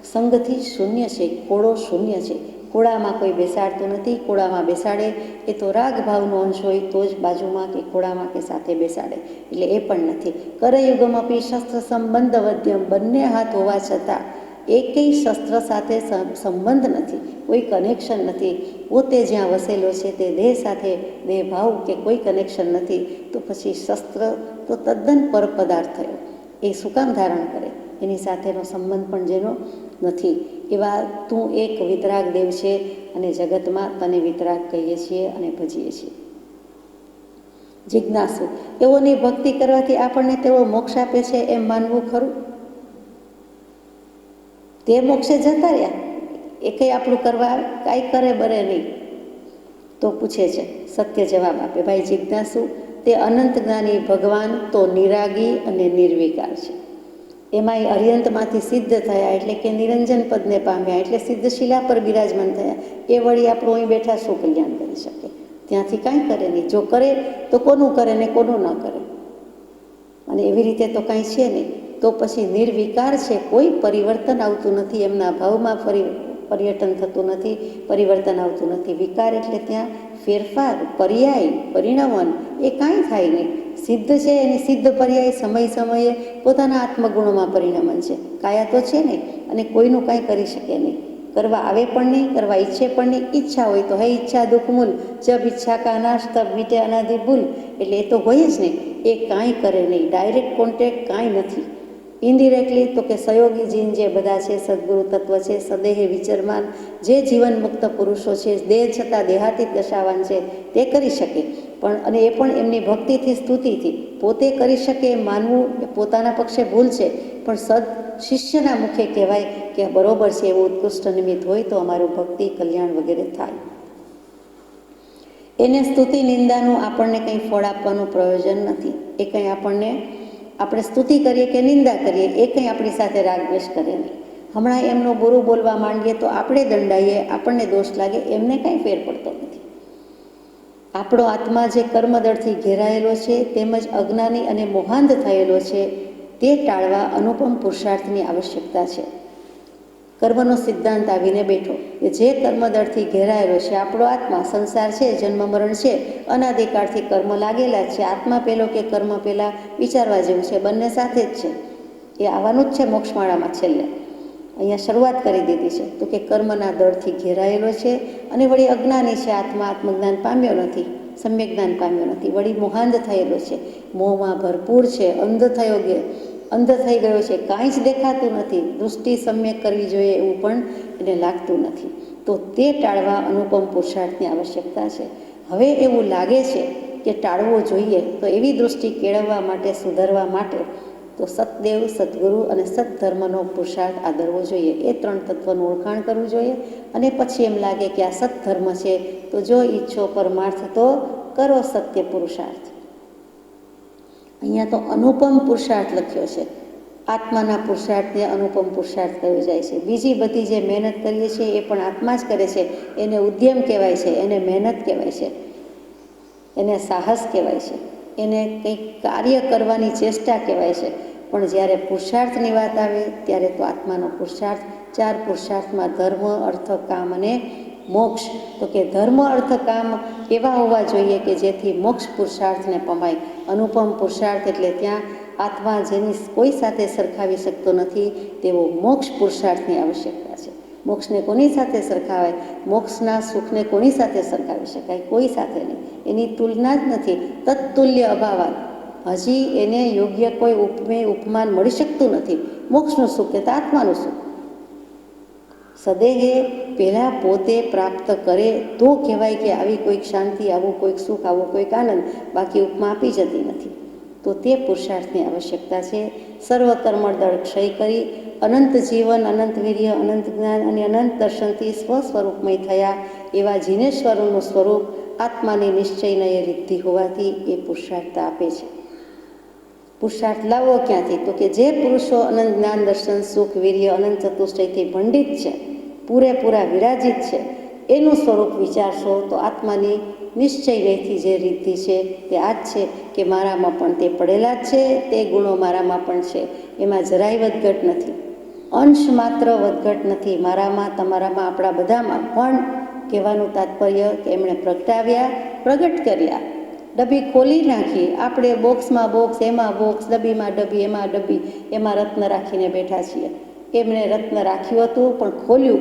સંગથી શૂન્ય છે, ખોળો શૂન્ય છે. ખોળામાં કોઈ બેસાડતું નથી. ખોળામાં બેસાડે એ તો રાગ ભાવનો અંશ હોય તો જ બાજુમાં કે ખોળામાં કે સાથે બેસાડે, એટલે એ પણ નથી. કરયુગમપી શસ્ત્ર સંબંધ વદ્યમ, બંને હાથ હોવા છતાં એકેય શસ્ત્ર સાથે સંબંધ નથી, કોઈ કનેક્શન નથી. પોતે જ્યાં વસેલો છે તે દેહ સાથે દેહ ભાવ કે કોઈ કનેક્શન નથી, તો પછી શસ્ત્ર તો તદ્દન પર પદાર્થ થયો. એ શું કામ ધારણ કરે? એની સાથેનો સંબંધ પણ જેનો નથી. એવા તું એક વિતરાગ દેવ છે, અને જગતમાં તને વિતરાગ કહીએ છીએ અને ભજીએ છીએ. જિજ્ઞાસુ, એઓની ભક્તિ કરવાથી આપણને તેઓ મોક્ષ આપે છે એમ માનવું ખરું? તે મોક્ષે જતા રહ્યા, એ કંઈ આપણું કરવા કાંઈ કરે બરે નહીં. તો પૂછે છે, સત્ય જવાબ આપે, ભાઈ જિજ્ઞાસુ, તે અનંત જ્ઞાની ભગવાન તો નિરાગી અને નિર્વિકાર છે. એમાંય અર્યંતમાંથી સિદ્ધ થયા એટલે કે નિરંજન પદને પામ્યા એટલે સિદ્ધ શિલા પર બિરાજમાન થયા. એ વળી આપણું અહીં બેઠા શું કલ્યાણ કરી શકે? ત્યાંથી કાંઈ કરે નહીં. જો કરે તો કોનું કરે ને કોનું ન કરે, અને એવી રીતે તો કાંઈ છે નહીં. તો પછી નિર્વિકાર છે, કોઈ પરિવર્તન આવતું નથી, એમના ભાવમાં પર્યટન થતું નથી, પરિવર્તન આવતું નથી. વિકાર એટલે ત્યાં ફેરફાર, પર્યાય, પરિણમન એ કાંઈ થાય નહીં. સિદ્ધ છે એની સિદ્ધ પર્યાય સમય સમયે પોતાના આત્મગુણોમાં પરિણમન છે. કાયા તો છે નહીં, અને કોઈનું કાંઈ કરી શકે નહીં. કરવા આવે પણ નહીં, કરવા ઈચ્છે પણ નહીં. ઈચ્છા હોય તો હે ઈચ્છા દુઃખ મૂલ, જબ ઈચ્છા કા નાશ તબ મીટે અનાદિ ભૂલ, એટલે એ તો હોય જ નહીં. એ કાંઈ કરે નહીં, ડાયરેક્ટ કોન્ટેક્ટ કાંઈ નથી. ઇન્ડિરેક્ટલી તો કે સહયોગી જીન જે બધા છે, સદગુરુ તત્વ છે, સદેહે વિચરમાન જે જીવન મુક્ત પુરુષો છે, દેહ છતાં દેહાતીત દશાવાન છે, તે કરી શકે. પણ અને એ પણ એમની ભક્તિથી, સ્તુતિથી. પોતે કરી શકે એમ માનવું એ પોતાના પક્ષે ભૂલ છે, પણ સદ શિષ્યના મુખે કહેવાય કે બરોબર છે, એવું ઉત્કૃષ્ટ નિમિત્ત હોય તો અમારું ભક્તિ કલ્યાણ વગેરે થાય. એને સ્તુતિ નિંદાનું આપણને કંઈ ફળ આપવાનું પ્રયોજન નથી. એ કંઈ આપણે સ્તુતિ કરીએ કે નિંદા કરીએ એ કંઈ આપણી સાથે રાગદ્વેષ કરે નહીં. હમણાં એમનું બુરું બોલવા માંડીએ તો આપણે દંડાઈએ, આપણને દોષ લાગે, એમને કાંઈ ફેર પડતો નથી. આપણો આત્મા જે કર્મદળથી ઘેરાયેલો છે તેમજ અજ્ઞાની અને મોહાંધ થયેલો છે તે ટાળવા અનુપમ પુરુષાર્થની આવશ્યકતા છે. કર્મનો સિદ્ધાંત આવીને બેઠો કે જે કર્મદળથી ઘેરાયેલો છે આપણો આત્મા, સંસાર છે, જન્મ મરણ છે, અનાદિકાળથી કર્મ લાગેલા છે. આત્મા પહેલો કે કર્મ પહેલાં વિચારવા જેવું છે, બંને સાથે જ છે. એ આવવાનું જ છે મોક્ષમાળામાં છેલ્લે. અહીંયા શરૂઆત કરી દીધી છે તો કે કર્મના દળથી ઘેરાયેલો છે, અને વળી અજ્ઞાની છે. આત્મા આત્મજ્ઞાન પામ્યો નથી, સમ્યક જ્ઞાન પામ્યો નથી, વળી મોહાંધ થયેલો છે, મોહમાં ભરપૂર છે, અંધ થઈ ગયો છે, કાંઈ જ દેખાતું નથી. દૃષ્ટિ સમ્યક કરવી જોઈએ એવું પણ એને લાગતું નથી. તો તે ટાળવા અનુપમ પુરુષાર્થની આવશ્યકતા છે. હવે એવું લાગે છે કે ટાળવો જોઈએ, તો એવી દૃષ્ટિ કેળવવા માટે, સુધારવા માટે તો સતદેવ, સદગુરુ અને સત્ધર્મનો પુરુષાર્થ આદરવો જોઈએ. એ ત્રણ તત્વનું ઓળખાણ કરવું જોઈએ, અને પછી એમ લાગે કે આ સત્ધર્મ છે તો જો ઈચ્છો પરમાર્થ તો કરો સત્ય પુરુષાર્થ. અહીંયા તો અનુપમ પુરુષાર્થ લખ્યો છે. આત્માના પુરુષાર્થને અનુપમ પુરુષાર્થ કહ્યો જાય છે. બીજી બધી જે મહેનત કરીએ છીએ એ પણ આત્મા જ કરે છે. એને ઉદ્યમ કહેવાય છે, એને મહેનત કહેવાય છે, એને સાહસ કહેવાય છે, એને કંઈક કાર્ય કરવાની ચેષ્ટા કહેવાય છે. પણ જ્યારે પુરુષાર્થની વાત આવે ત્યારે તો આત્માનો પુરુષાર્થ, ચાર પુરુષાર્થમાં ધર્મ, અર્થ, કામ અને મોક્ષ, તો કે ધર્મ અર્થ કામ એવા હોવા જોઈએ કે જેથી મોક્ષ પુરુષાર્થને પમાય. અનુપમ પુરુષાર્થ એટલે ત્યાં આત્મા જેની કોઈ સાથે સરખાવી શકતો નથી તેવો મોક્ષ પુરુષાર્થની આવશ્યકતા છે. મોક્ષને કોની સાથે સરખાવાય? મોક્ષના સુખને કોની સાથે સરખાવી શકાય? કોઈ સાથે નહીં, એની તુલના જ નથી. તત્તુલ્ય અભાવાત, હજી એને યોગ્ય કોઈ ઉપમેય ઉપમાન મળી શકતું નથી. મોક્ષનું સુખ કે આત્માનું સુખ સદેહે પહેલાં પોતે પ્રાપ્ત કરે તો કહેવાય કે આવી કોઈક શાંતિ, આવું કોઈક સુખ, આવો કોઈક આનંદ, બાકી ઉપમા આપી જતી નથી. તો તે પુરુષાર્થની આવશ્યકતા છે. સર્વ કર્મદળ ક્ષય કરી અનંત જીવન, અનંત વીર્ય, અનંત જ્ઞાન અને અનંત દર્શનથી સ્વસ્વરૂપમય થયા એવા જીનેશ્વરોનું સ્વરૂપ આત્માની નિશ્ચયને એ રિદ્ધિ હોવાથી એ પુરુષાર્થ આપે છે. પુરુષાર્થ લાવવો ક્યાંથી? તો કે જે પુરુષો અનંત જ્ઞાન, દર્શન, સુખ, વીર્ય, અનંત ચતુષ્ટયથી ભંડિત છે, પૂરેપૂરા વિરાજિત છે, એનું સ્વરૂપ વિચારશો તો આત્માની નિશ્ચય રહેતી જે રીતિ છે તે આ જ છે કે મારામાં પણ તે પડેલા જ છે, તે ગુણો મારામાં પણ છે, એમાં જરાય વધઘટ નથી, અંશ માત્ર વધઘટ નથી. મારામાં, તમારામાં, આપણા બધામાં. પણ કહેવાનું તાત્પર્ય કે એમણે પ્રગટાવ્યા, પ્રગટ કર્યા, ડબ્બી ખોલી નાખી. આપણે બોક્સમાં બોક્સ, એમાં બોક્સ, ડબ્બીમાં ડબ્બી, એમાં ડબ્બી, એમાં રત્ન રાખીને બેઠા છીએ. એમણે રત્ન રાખ્યું હતું પણ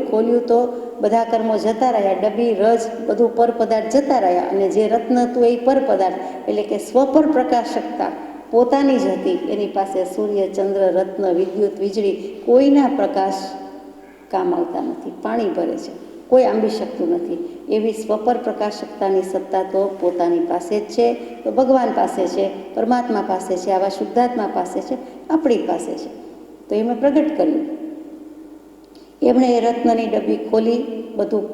ખોલ્યું તો બધા કર્મો જતા રહ્યા, ડબ્બી, રજ, બધું પર પદાર્થ જતા રહ્યા. અને જે રત્ન હતું એ પર પદાર્થ એટલે કે સ્વપર પ્રકાશકતા પોતાની જ હતી. એની પાસે સૂર્ય, ચંદ્ર, રત્ન, વિદ્યુત, વીજળી કોઈના પ્રકાશ કામ આવતા નથી. પાણી ભરે છે, કોઈ આંબી શકતું નથી. એવી સ્વપર પ્રકાશકતાની સત્તા તો પોતાની પાસે જ છે. તો ભગવાન પાસે છે, પરમાત્મા પાસે છે, આવા શુદ્ધાત્મા પાસે છે, આપણી પાસે છે. તો એમણે પ્રગટ કર્યું. એમણે એ રત્નની ડબ્બી ખોલી, બધું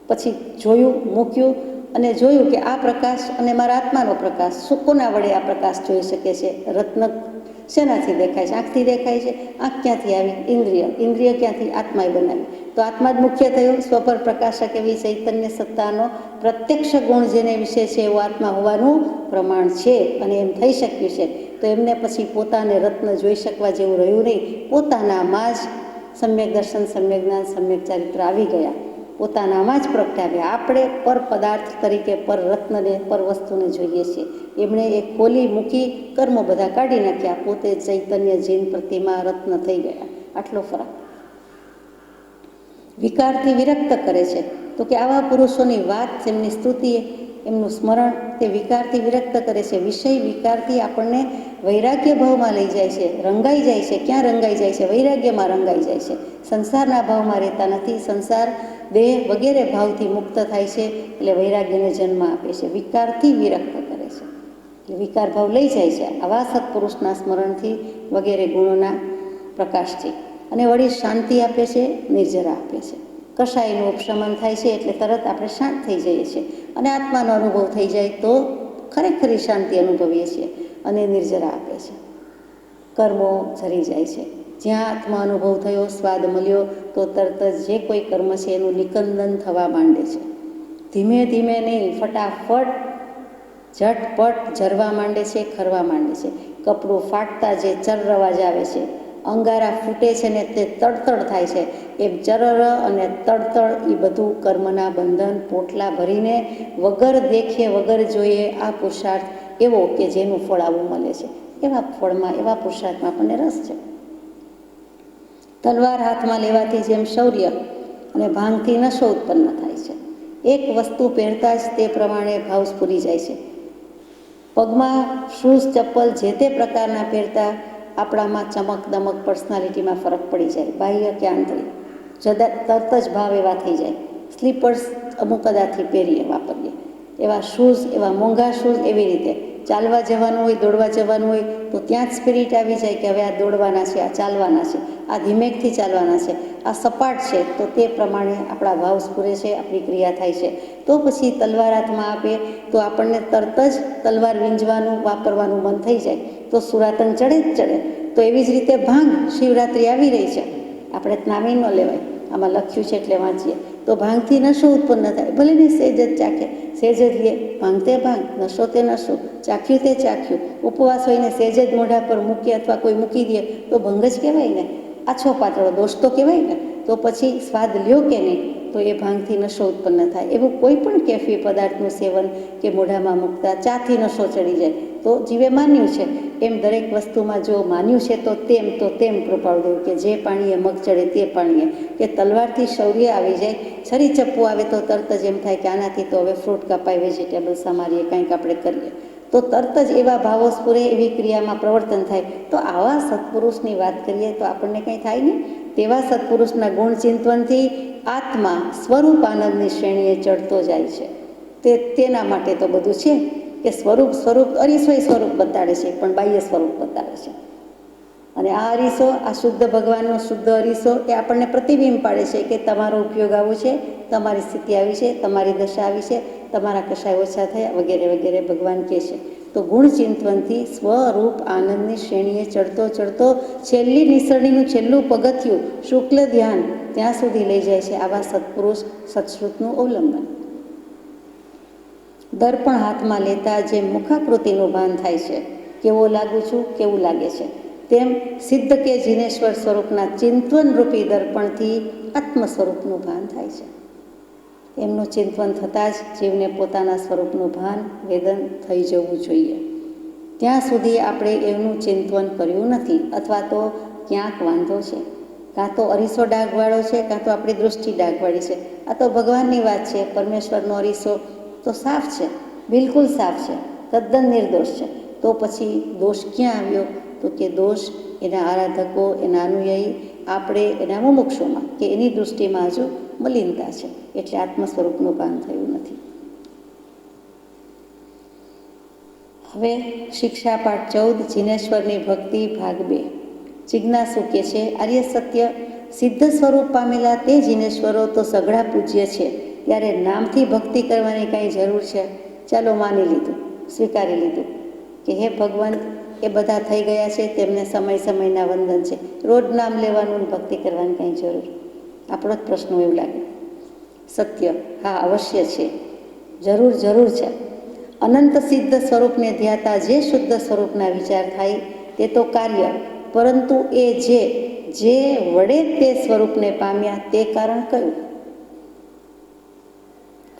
પછી જોયું, મૂક્યું અને જોયું કે આ પ્રકાશ અને મારા આત્માનો પ્રકાશ, કોના વડે આ પ્રકાશ જોઈ શકે છે? રત્ન શેનાથી દેખાય છે? આંખથી દેખાય છે. આંખ ક્યાંથી આવી? ઇન્દ્રિય. ઇન્દ્રિય ક્યાંથી? આત્માએ બનાવી. તો આત્મા જ મુખ્ય થયું. સ્વપર પ્રકાશક એવી ચૈતન્ય સત્તાનો પ્રત્યક્ષ ગુણ જેને વિશે છે એવો આત્મા હોવાનું પ્રમાણ છે અને એમ થઈ શક્યું છે. તો એમને પછી પોતાને રત્ન જોઈ શકવા જેવું રહ્યું નહીં. પોતાનામાં જ સમ્યક દર્શન, સમ્યક જ્ઞાન, સમ્યક ચારિત્ર આવી ગયા. પોતાનામાં જ પ્રગટાવ્યા. આપણે પર પદાર્થ તરીકે પર રત્નને, પર વસ્તુને જોઈએ છીએ. એમણે એ ખોલી મૂકી, કર્મો બધા કાઢી નાખ્યા. પોતે ચૈતન્ય, જીન, પ્રતિમા, રત્ન થઈ ગયા. આટલો ફરક. વિકારથી વિરક્ત કરે છે. તો કે આવા પુરુષોની વાત, એમની સ્તુતિ, એમનું સ્મરણ તે વિકારથી વિરક્ત કરે છે. વિષય વિકારથી આપણને વૈરાગ્ય ભાવમાં લઈ જાય છે, રંગાઈ જાય છે. ક્યાં રંગાઈ જાય છે? વૈરાગ્યમાં રંગાઈ જાય છે. સંસારના ભાવમાં રહેતા નથી. સંસાર, દેહ વગેરે ભાવથી મુક્ત થાય છે એટલે વૈરાગ્યને જન્મ આપે છે. વિકારથી વિરક્ત કરે છે એટલે વિકાર ભાવ લઈ જાય છે આવા સત્પુરુષના સ્મરણથી વગેરે ગુણોના પ્રકાશથી. અને વળી શાંતિ આપે છે, નિર્જરા આપે છે. કશાયનું ઉપશમન થાય છે એટલે તરત આપણે શાંત થઈ જઈએ છીએ અને આત્માનો અનુભવ થઈ જાય તો ખરેખરી શાંતિ અનુભવીએ છીએ. અને નિર્જરા આપે છે, કર્મો ઝરી જાય છે. જ્યાં આત્મા અનુભવ થયો, સ્વાદ મળ્યો તો તરત જ જે કોઈ કર્મ છે એનું નિકંદન થવા માંડે છે. ધીમે ધીમે નહીં, ફટાફટ, ઝટપટ ઝરવા માંડે છે, ખરવા માંડે છે. કપડું ફાટતા જે ચર્ર અવાજ આવે છે, અંગારા ફૂટે છે ને તે તડતડ થાય છે, એમ ચરર અને તડતડ એ બધું કર્મના બંધન પોટલા ભરીને વગર દેખે, વગર જોઈએ આ પુરુષાર્થ એવો કે જેનું ફળ આવું મળે છે. એવા ફળમાં, એવા પુરુષાર્થમાં આપણને રસ છે. તલવાર હાથમાં લેવાથી જેમ શૌર્ય અને ભાંગથી નશો ઉત્પન્ન થાય છે. એક વસ્તુ પહેરતા જ તે પ્રમાણે ભાવ સ્ફુરી જાય છે. પગમાં શૂઝ, ચપ્પલ જે તે પ્રકારના પહેરતા આપણામાં ચમક દમક, પર્સનાલિટીમાં ફરક પડી જાય, બાહ્ય કે આંતરિક. તરત જ ભાવ એવા થઈ જાય. સ્લીપર્સ અમુક કદાથી પહેરીએ, વાપરીએ. એવા શૂઝ, એવા મોંઘા શૂઝ, એવી રીતે ચાલવા જવાનું હોય, દોડવા જવાનું હોય તો ત્યાં જ સ્પિરિટ આવી જાય કે હવે આ દોડવાના છે, આ ચાલવાના છે, આ ધીમેકથી ચાલવાના છે, આ સપાટ છે. તો તે પ્રમાણે આપણા ભાવ સ્ફુરે છે, આપણી ક્રિયા થાય છે. તો પછી તલવાર હાથમાં આપે તો આપણને તરત જ તલવાર વીંજવાનું, વાપરવાનું મન થઈ જાય. તો સુરાતન ચડે જ ચડે. તો એવી જ રીતે ભાંગ, શિવરાત્રિ આવી રહી છે, આપણે નામી ન લેવાય, આમાં લખ્યું છે એટલે વાંચીએ. તો ભાંગથી નશો ઉત્પન્ન થાય. ભલે ને સેજ જ ચાખે, સેજ જ લે, ભાંગ તે ભાંગ, નશો તે નશો, ચાખ્યું તે ચાખ્યું. ઉપવાસ હોઈને સેજ જ મોઢા પર મૂકીએ અથવા કોઈ મૂકી દે તો ભંગ જ કહેવાય ને, આછો પાતળો દોષ તો કહેવાય ને. તો પછી સ્વાદ લ્યો કે નહીં? તો તો એ ભાંગથી નશો ઉત્પન્ન થાય. એવું કોઈ પણ કેફી પદાર્થનું સેવન કે મોઢામાં મૂકતા ચાથી નશો ચડી જાય તો જીવે માન્યું છે. એમ દરેક વસ્તુમાં જો માન્યું છે તો તેમ કૃપાળુદેવ કે જે પાણીએ મગ ચડે તે પાણીએ, કે તલવારથી શૌર્ય આવી જાય, છરી ચપ્પુ આવે તો તરત જ એમ થાય કે આનાથી તો હવે ફ્રૂટ કપાય, વેજીટેબલ સમારીએ, કંઈક આપણે કરીએ, તો તરત જ એવા ભાવો સ્ફુરે, એવી ક્રિયામાં પ્રવર્તન થાય. તો આવા સત્પુરુષની વાત કરીએ તો આપણને કંઈ થાય નહીં. તેવા સત્પુરુષના ગુણ ચિંતવનથી આત્મા સ્વરૂપ આનંદની શ્રેણીએ ચડતો જાય છે. તેના માટે તો બધું છે કે સ્વરૂપ અરીસોય સ્વરૂપ બતાડે છે, પણ બાહ્ય સ્વરૂપ બતાડે છે. અને આ અરીસો, આ શુદ્ધ ભગવાનનો શુદ્ધ અરીસો, એ આપણને પ્રતિબિંબ પાડે છે કે તમારો ઉપયોગ આવો છે, તમારી સ્થિતિ આવી છે, તમારી દશા આવી છે, તમારા કશાય ઓછા થયા, વગેરે વગેરે ભગવાન કહે છે. તો ગુણ ચિંતવનથી સ્વરૂપ આનંદની શ્રેણીએ ચડતો છેલ્લી નિસરણીનું છેલ્લું પગથિયું શુક્લ ધ્યાન ત્યાં સુધી લઈ જાય છે આવા સત્પુરુષ સત્શ્રુતનું અવલંબન. દર્પણ હાથમાં લેતા જેમ મુખાકૃતિનું ભાન થાય છે, કેવો લાગુ છું, કેવું લાગે છે, તેમ સિદ્ધ કે જીનેશ્વર સ્વરૂપના ચિંતવન રૂપી દર્પણથી આત્મ સ્વરૂપનું ભાન થાય છે. એમનું ચિંતવન થતાં જ જીવને પોતાના સ્વરૂપનું ભાન વેદન થઈ જવું જોઈએ. ત્યાં સુધી આપણે એમનું ચિંતવન કર્યું નથી, અથવા તો ક્યાંક વાંધો છે. કાં તો અરીસો ડાઘવાળો છે, કાં તો આપણી દૃષ્ટિ ડાઘવાળી છે. આ તો ભગવાનની વાત છે. પરમેશ્વરનો અરીસો તો સાફ છે, બિલકુલ સાફ છે, તદ્દન નિર્દોષ છે. તો પછી દોષ ક્યાં આવ્યો? તો કે દોષ એના આરાધકો, એના અનુયાયી, આપણે એના મુમુક્ષુમાં કે એની દૃષ્ટિમાં હજુ મલિનતા છે, એટલે આત્મ સ્વરૂપનું ભાન થયું નથી. હવે શિક્ષાપાઠ 14 જીનેશ્વરની ભક્તિ ભાગ 2. જિજ્ઞાસુ કે છે, આર્ય સત્ય સિદ્ધ સ્વરૂપ પામેલા તે જીનેશ્વરો તો સઘળા પૂજ્ય છે, ત્યારે નામથી ભક્તિ કરવાની કાંઈ જરૂર છે? ચાલો માની લીધું, સ્વીકારી લીધું કે હે ભગવંત, એ બધા થઈ ગયા છે, તેમને સમયના વંદન છે, રોજ નામ લેવાનું, ભક્તિ કરવાની કાંઈ જરૂર? આપણો જ પ્રશ્ન એવું લાગે. સત્ય, હા અવશ્ય છે, જરૂર છે. અનંત સિદ્ધ સ્વરૂપને ધ્યાતા જે શુદ્ધ સ્વરૂપના વિચાર થાય તે તો કાર્ય, પરંતુ એ જે વડે તે સ્વરૂપને પામ્યા તે કારણ કયું?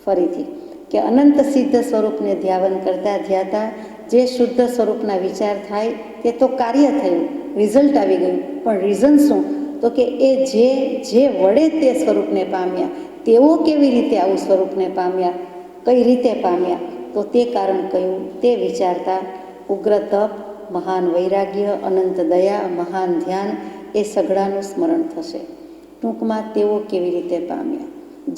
ફરીથી કે અનંત સિદ્ધ સ્વરૂપને ધ્યાન કરતા ધ્યાતા જે શુદ્ધ સ્વરૂપના વિચાર થાય તે તો કાર્ય થયું, રિઝલ્ટ આવી ગયું. પણ રીઝન શું? તો કે એ જે વડે તે સ્વરૂપને પામ્યા તેઓ કેવી રીતે આવું સ્વરૂપને પામ્યા, કઈ રીતે પામ્યા, તો તે કારણ કયું તે વિચારતા ઉગ્ર તપ, મહાન વૈરાગ્ય, અનંત દયા, મહાન ધ્યાન, એ સઘળાનું સ્મરણ થશે. ટૂંકમાં તેઓ કેવી રીતે પામ્યા?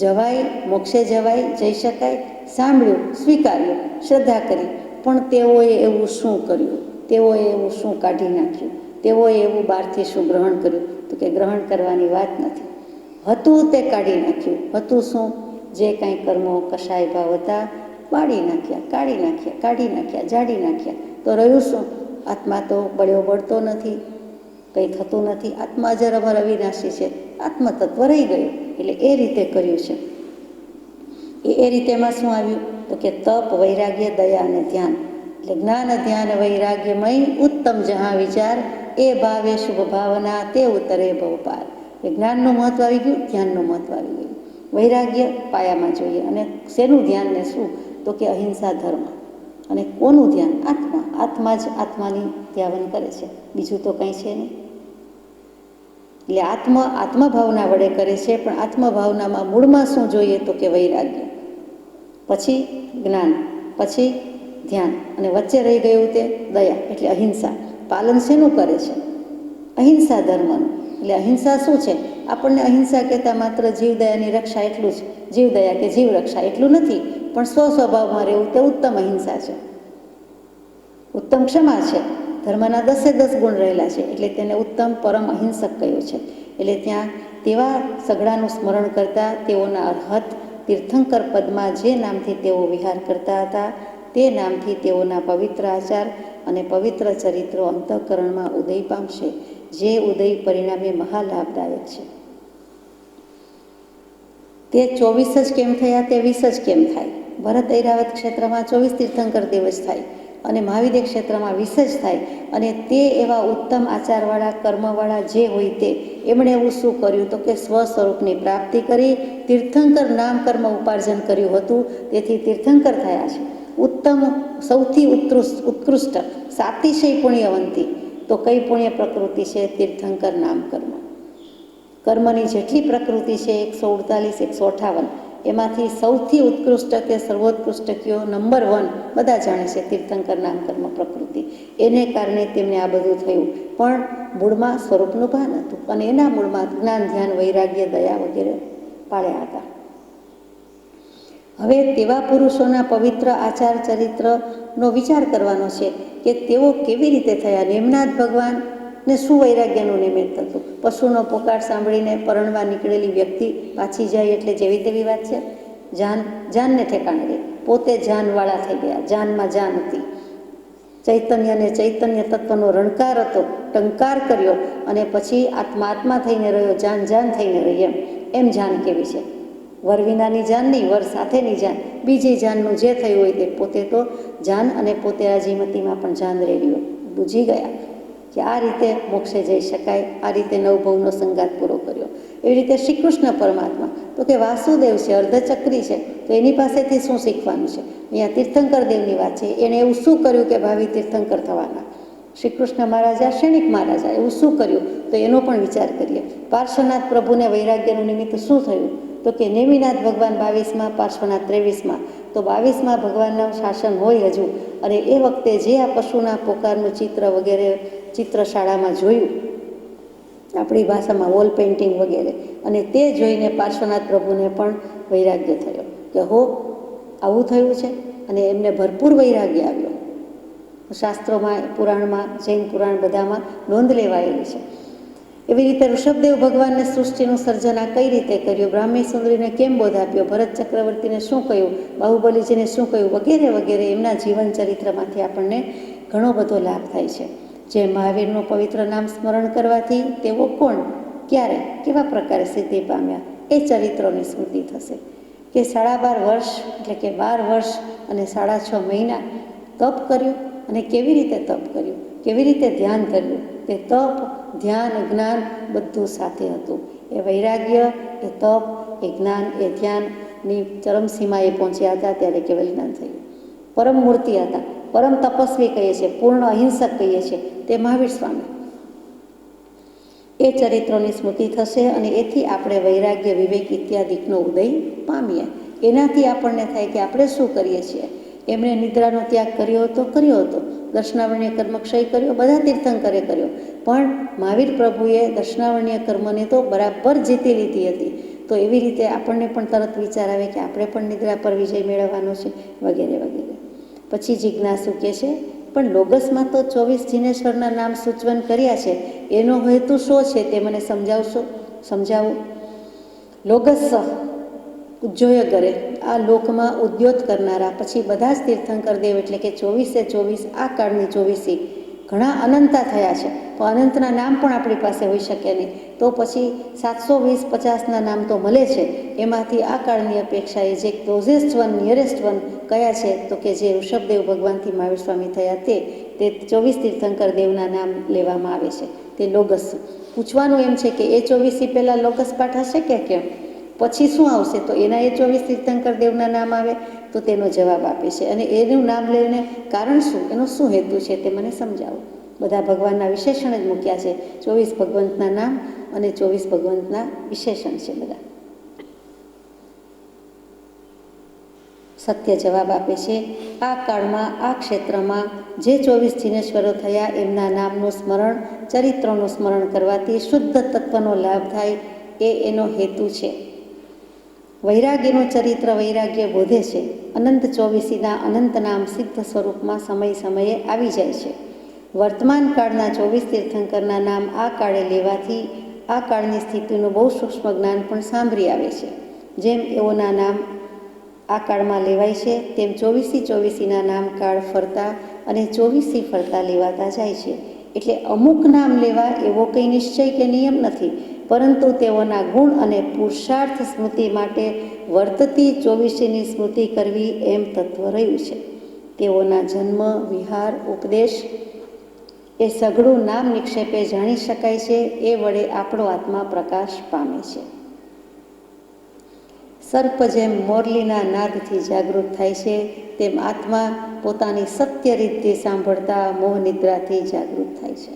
જવાય, મોક્ષે જવાય, જઈ શકાય, સાંભળ્યું, સ્વીકાર્યું, શ્રદ્ધા કરી, પણ તેઓએ એવું શું કર્યું? તેઓએ એવું શું કાઢી નાખ્યું? તેઓએ એવું બહારથી શું ગ્રહણ કર્યું? તો કે ગ્રહણ કરવાની વાત નથી. હતું તે કાઢી નાખ્યું. હતું શું? જે કાંઈ કર્મો, કશાય ભાવ હતા, બાળી નાખ્યા, કાઢી નાખ્યા, કાઢી નાખ્યા, જાડી નાખ્યા. તો રહ્યું શું? આત્મા તો બળ્યો બળતો નથી, કંઈ થતું નથી. આત્મા અજર અમર અવિનાશી છે, આત્મતત્વ રહી ગયું. એટલે એ રીતે કર્યું છે. એ રીતેમાં શું આવ્યું? તો કે તપ, વૈરાગ્ય, દયા અને ધ્યાન. એટલે જ્ઞાન, ધ્યાન, વૈરાગ્યમય ઉત્તમ જહાં વિચાર, એ ભાવે શુભ ભાવના, તે ઉતરે ભવપાર. એટલે જ્ઞાનનું મહત્વ આવી ગયું, ધ્યાનનું મહત્વ આવી ગયું. વૈરાગ્ય પાયામાં જોઈએ. અને શેનું ધ્યાન ને શું? તો કે અહિંસા ધર્મ. અને કોનું ધ્યાન? આત્મા જ આત્માની ધ્યાન કરે છે, બીજું તો કંઈ છે નહીં. એટલે આત્મભાવના વડે કરે છે, પણ આત્મભાવનામાં મૂળમાં શું જોઈએ? તો કે વૈરાગ્ય, પછી જ્ઞાન, પછી ધ્યાન, અને વચ્ચે રહી ગયું તે દયા, એટલે અહિંસા. પાલન શેનું કરે છે? અહિંસા ધર્મનું. એટલે અહિંસા શું છે? આપણને અહિંસા કહેતા માત્ર જીવદયાની રક્ષા એટલું જ, જીવદયા કે જીવ રક્ષા એટલું નથી, પણ સ્વસ્વભાવમાં રહેવું તે ઉત્તમ અહિંસા છે. ઉત્તમ ક્ષમા છે. ધર્મના 10 ગુણ રહેલા છે, એટલે તેને ઉત્તમ પરમ અહિંસક કહ્યું છે. એટલે ત્યાં તેવા સઘળાનું સ્મરણ કરતા તેઓના અર્હત તીર્થંકર પદમાં જે નામથી તેઓ વિહાર કરતા હતા, તે નામથી તેઓના પવિત્ર આચાર અને પવિત્ર ચરિત્રો અંતઃકરણમાં ઉદય પામશે, જે ઉદય પરિણામે મહાલાભદાયક છે. તે 24 જ કેમ થયા, તે 20 જ કેમ થાય? ભરત ઐરાવત ક્ષેત્રમાં 24 તીર્થંકર દિવસ થાય, અને મહાવિદ્ય ક્ષેત્રમાં વિસર્જ થાય અને તે એવા ઉત્તમ આચારવાળા કર્મવાળા જે હોય તે એમણે એવું શું કર્યું તો કે સ્વ સ્વરૂપની પ્રાપ્તિ કરી તીર્થંકર નામ કર્મ ઉપાર્જન કર્યું હતું, તેથી તીર્થંકર થયા છે. ઉત્તમ સૌથી ઉત્કૃષ્ટ સાતિશય પુણ્યવંતી તો કઈ પુણ્ય પ્રકૃતિ છે? તીર્થંકર નામ કર્મ. કર્મની જેટલી પ્રકૃતિ છે 148 158 એમાંથી સૌથી ઉત્કૃષ્ટ કે સર્વોત્કૃષ્ટ કયો? નંબર 1 બધા જાણે છે તીર્થંકર નામ કર્મ પ્રકૃતિ. એને કારણે તેમને આ બધું થયું, પણ મૂળમાં સ્વરૂપનું ભાન હતું અને એના મૂળમાં જ્ઞાન ધ્યાન વૈરાગ્ય દયા વગેરે પાળ્યા હતા. હવે તેવા પુરુષોના પવિત્ર આચાર ચરિત્રનો વિચાર કરવાનો છે કે તેઓ કેવી રીતે થયા. નેમનાથ ભગવાનને શું વૈરાગ્યનું નિમિત્ત હતું? પશુનો પોકાર સાંભળીને પરણવા નીકળેલી વ્યક્તિ પાછી જાય એટલે જેવી તેવી વાત છે? જાનને ઠેકાણે રહી, પોતે જાનવાળા થઈ ગયા, જાનમાં જાન હતી. ચૈતન્યને ચૈતન્ય તત્વનો રણકાર હતો, ટંકાર કર્યો અને પછી આત્મા થઈને રહ્યો, જાન થઈને રહી. એમ જાન કેવી છે? વર વિનાની જાન નહીં, વર સાથેની જાન. બીજી જાનનું જે થયું હોય તે પોતે તો જાન અને પોતે આજીમતીમાં પણ જાન રેડ્યો, બુજી ગયા કે આ રીતે મોક્ષે જઈ શકાય. આ રીતે નવભવનો સંગાત પૂરો કર્યો. એવી રીતે શ્રી કૃષ્ણ પરમાત્મા તો કે વાસુદેવ છે, અર્ધચક્રી છે, તો એની પાસેથી શું શીખવાનું છે? અહીંયા તીર્થંકર દેવની વાત છે. એણે એવું શું કર્યું કે ભાવિ તીર્થંકર થવાના? શ્રી કૃષ્ણ મહારાજા, ક્ષણિક મહારાજા એવું શું કર્યું તો એનો પણ વિચાર કરીએ. પાર્શ્વનાથ પ્રભુને વૈરાગ્યનું નિમિત્ત શું થયું તો કે નેમિનાથ ભગવાન 22માં, પાર્શ્વનાથ 23માં. તો 22માં ભગવાનનું શાસન હોય હજુ, અને એ વખતે જે આ પશુના પોકારનું ચિત્ર વગેરે ચિત્રશાળામાં જોયું, આપણી ભાષામાં વોલ પેઇન્ટિંગ વગેરે, અને તે જોઈને પાર્શ્વનાથ પ્રભુને પણ વૈરાગ્ય થયો કે હો આવું થયું છે, અને એમને ભરપૂર વૈરાગ્ય આવ્યો. શાસ્ત્રોમાં, પુરાણમાં, જૈન પુરાણ બધામાં નોંધ લેવાયેલી છે. એવી રીતે ઋષભદેવ ભગવાનને સૃષ્ટિનું સર્જન આ કઈ રીતે કર્યું, બ્રાહ્મી સુંદરીને કેમ બોધ આપ્યો, ભરત ચક્રવર્તીને શું કહ્યું, બાહુબલીજીને શું કહ્યું વગેરે વગેરે એમના જીવન ચરિત્રમાંથી આપણને ઘણો બધો લાભ થાય છે. જે મહાવીરનું પવિત્ર નામ સ્મરણ કરવાથી તેઓ કોણ, ક્યારે, કેવા પ્રકારે સિદ્ધિ પામ્યા એ ચરિત્રોની સ્મૃતિ થશે. કે 12.5 વર્ષ એટલે કે 12 વર્ષ અને 6.5 મહિના તપ કર્યું, અને કેવી રીતે તપ કર્યું, કેવી રીતે ધ્યાન કર્યું. તે તપ, ધ્યાન, જ્ઞાન બધું સાથે હતું. એ વૈરાગ્ય, એ તપ, એ જ્ઞાન, એ ધ્યાનની ચરમસીમાએ પહોંચ્યા હતા ત્યારે કેવલ જ્ઞાન થયું. પરમ મૂર્તિ હતા, પરમ તપસ્વી કહીએ છીએ, પૂર્ણ અહિંસક કહીએ છીએ તે મહાવીર સ્વામી. એ ચરિત્રોની સ્મૃતિ થશે અને એથી આપણે વૈરાગ્ય, વિવેક ઇત્યાદિકનો ઉદય પામીએ. એનાથી આપણને થાય કે આપણે શું કરીએ છીએ. એમણે નિદ્રાનો ત્યાગ કર્યો હતો, દર્શનાવર્ણ્ય કર્મક્ષય કર્યો, બધા તીર્થંકરે કર્યો, પણ મહાવીર પ્રભુએ દર્શનાવર્ણ્ય કર્મને તો બરાબર જીતી લીધી હતી. તો એવી રીતે આપણને પણ તરત વિચાર આવે કે આપણે પણ નિદ્રા પર વિજય મેળવવાનો છે વગેરે વગેરે. પછી જિજ્ઞાસુ કહે છે પણ લોગસમાં તો 24 જીનેશ્વરના નામ સૂચવન કર્યા છે, એનો હેતુ શું છે તે મને સમજાવો. લોગસ ઉજ્જોય કરે, આ લોકમાં ઉદ્યોત કરનારા. પછી બધા જ તીર્થંકર દેવ એટલે કે 24 આ કાળની 24 ઘણા અનંતા થયા છે, પણ અનંતના નામ પણ આપણી પાસે હોઈ શકે નહીં. તો પછી 720-50ના નામ તો મળે છે. એમાંથી આ કાળની અપેક્ષાએ જે ક્લોઝેસ્ટ વન, નિયરેસ્ટ વન કયા છે તો કે જે ઋષભદેવ ભગવાનથી મહાવીર સ્વામી થયા તે 24 તીર્થંકર દેવના નામ લેવામાં આવે છે. તે લોગસ. પૂછવાનું એમ છે કે એ 24 પહેલાં લોગસ પાઠ હશે કે કેમ, પછી શું આવશે તો એના એ 24 તીર્થંકર દેવના નામ આવે તો તેનો જવાબ આપે છે. અને એનું નામ લઈને કારણ શું, એનો શું હેતુ છે તે મને સમજાવો. બધા ભગવાનના વિશેષણ જ મૂક્યા છે, 24 ભગવંતના નામ અને 24 ભગવંતના વિશેષણ છે બધા. સત્ય જવાબ આપે છે આ કાળમાં આ ક્ષેત્રમાં જે 24 જીનેશ્વરો થયા એમના નામનું સ્મરણ, ચરિત્રોનું સ્મરણ કરવાથી શુદ્ધ તત્વનો લાભ થાય એ એનો હેતુ છે. વૈરાગ્યનું ચરિત્ર વૈરાગ્ય બોધે છે. અનંત 24ના અનંત નામ સિદ્ધ સ્વરૂપમાં સમય સમયે આવી જાય છે. વર્તમાન કાળના 24 તીર્થંકરના નામ આ કાળે લેવાથી આ કાળની સ્થિતિનું બહુ સૂક્ષ્મ જ્ઞાન પણ સાંભળી આવે છે. જેમ એઓના નામ આ કાળમાં લેવાય છે તેમ 24ના નામ કાળ ફરતા અને 24 ફરતા લેવાતા જાય છે. એટલે અમુક નામ લેવા એવો કંઈ નિશ્ચય કે નિયમ નથી, પરંતુ તેઓના ગુણ અને પુરુષાર્થ સ્મૃતિ માટે વર્તતી 24ની સ્મૃતિ કરવી એમ તત્વ રહ્યું છે. તેઓના જન્મ, વિહાર, ઉપદેશ એ સઘળું નામ નિક્ષેપે જાણી શકાય છે. એ વડે આપણો આત્મા પ્રકાશ પામે છે. સર્પ જેમ મોરલીના નાદથી જાગૃત થાય છે, તેમ આત્મા પોતાની સત્ય રીતે સાંભળતા મોહનિદ્રાથી જાગૃત થાય છે.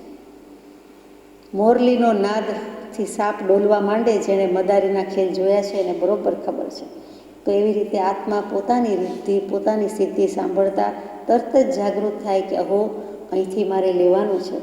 મોરલીનો નાદથી સાપ ડોલવા માંડે, જેણે મદારીના ખેલ જોયા છે એને બરોબર ખબર છે. તો એવી રીતે આત્મા પોતાની રીતથી પોતાની સિદ્ધિ સાંભળતા તરત જ જાગૃત થાય કે અહો, અહીંથી મારે લેવાનું છે,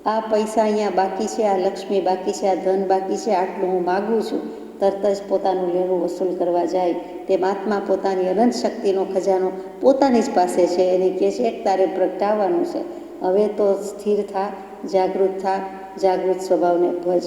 આ પૈસા અહીંયા બાકી છે, આ લક્ષ્મી બાકી છે, આ ધન બાકી છે, આટલું હું માગું છું. તરત જ પોતાનું લેણું વસૂલ કરવા જાય. તેમ આત્મા પોતાની અનંત શક્તિનો ખજાનો પોતાની જ પાસે છે. એને કહે છે કે તારે પ્રગટાવવાનું છે, હવે તો સ્થિર થા, જાગૃત થા, જાગૃત સ્વભાવને ભજ.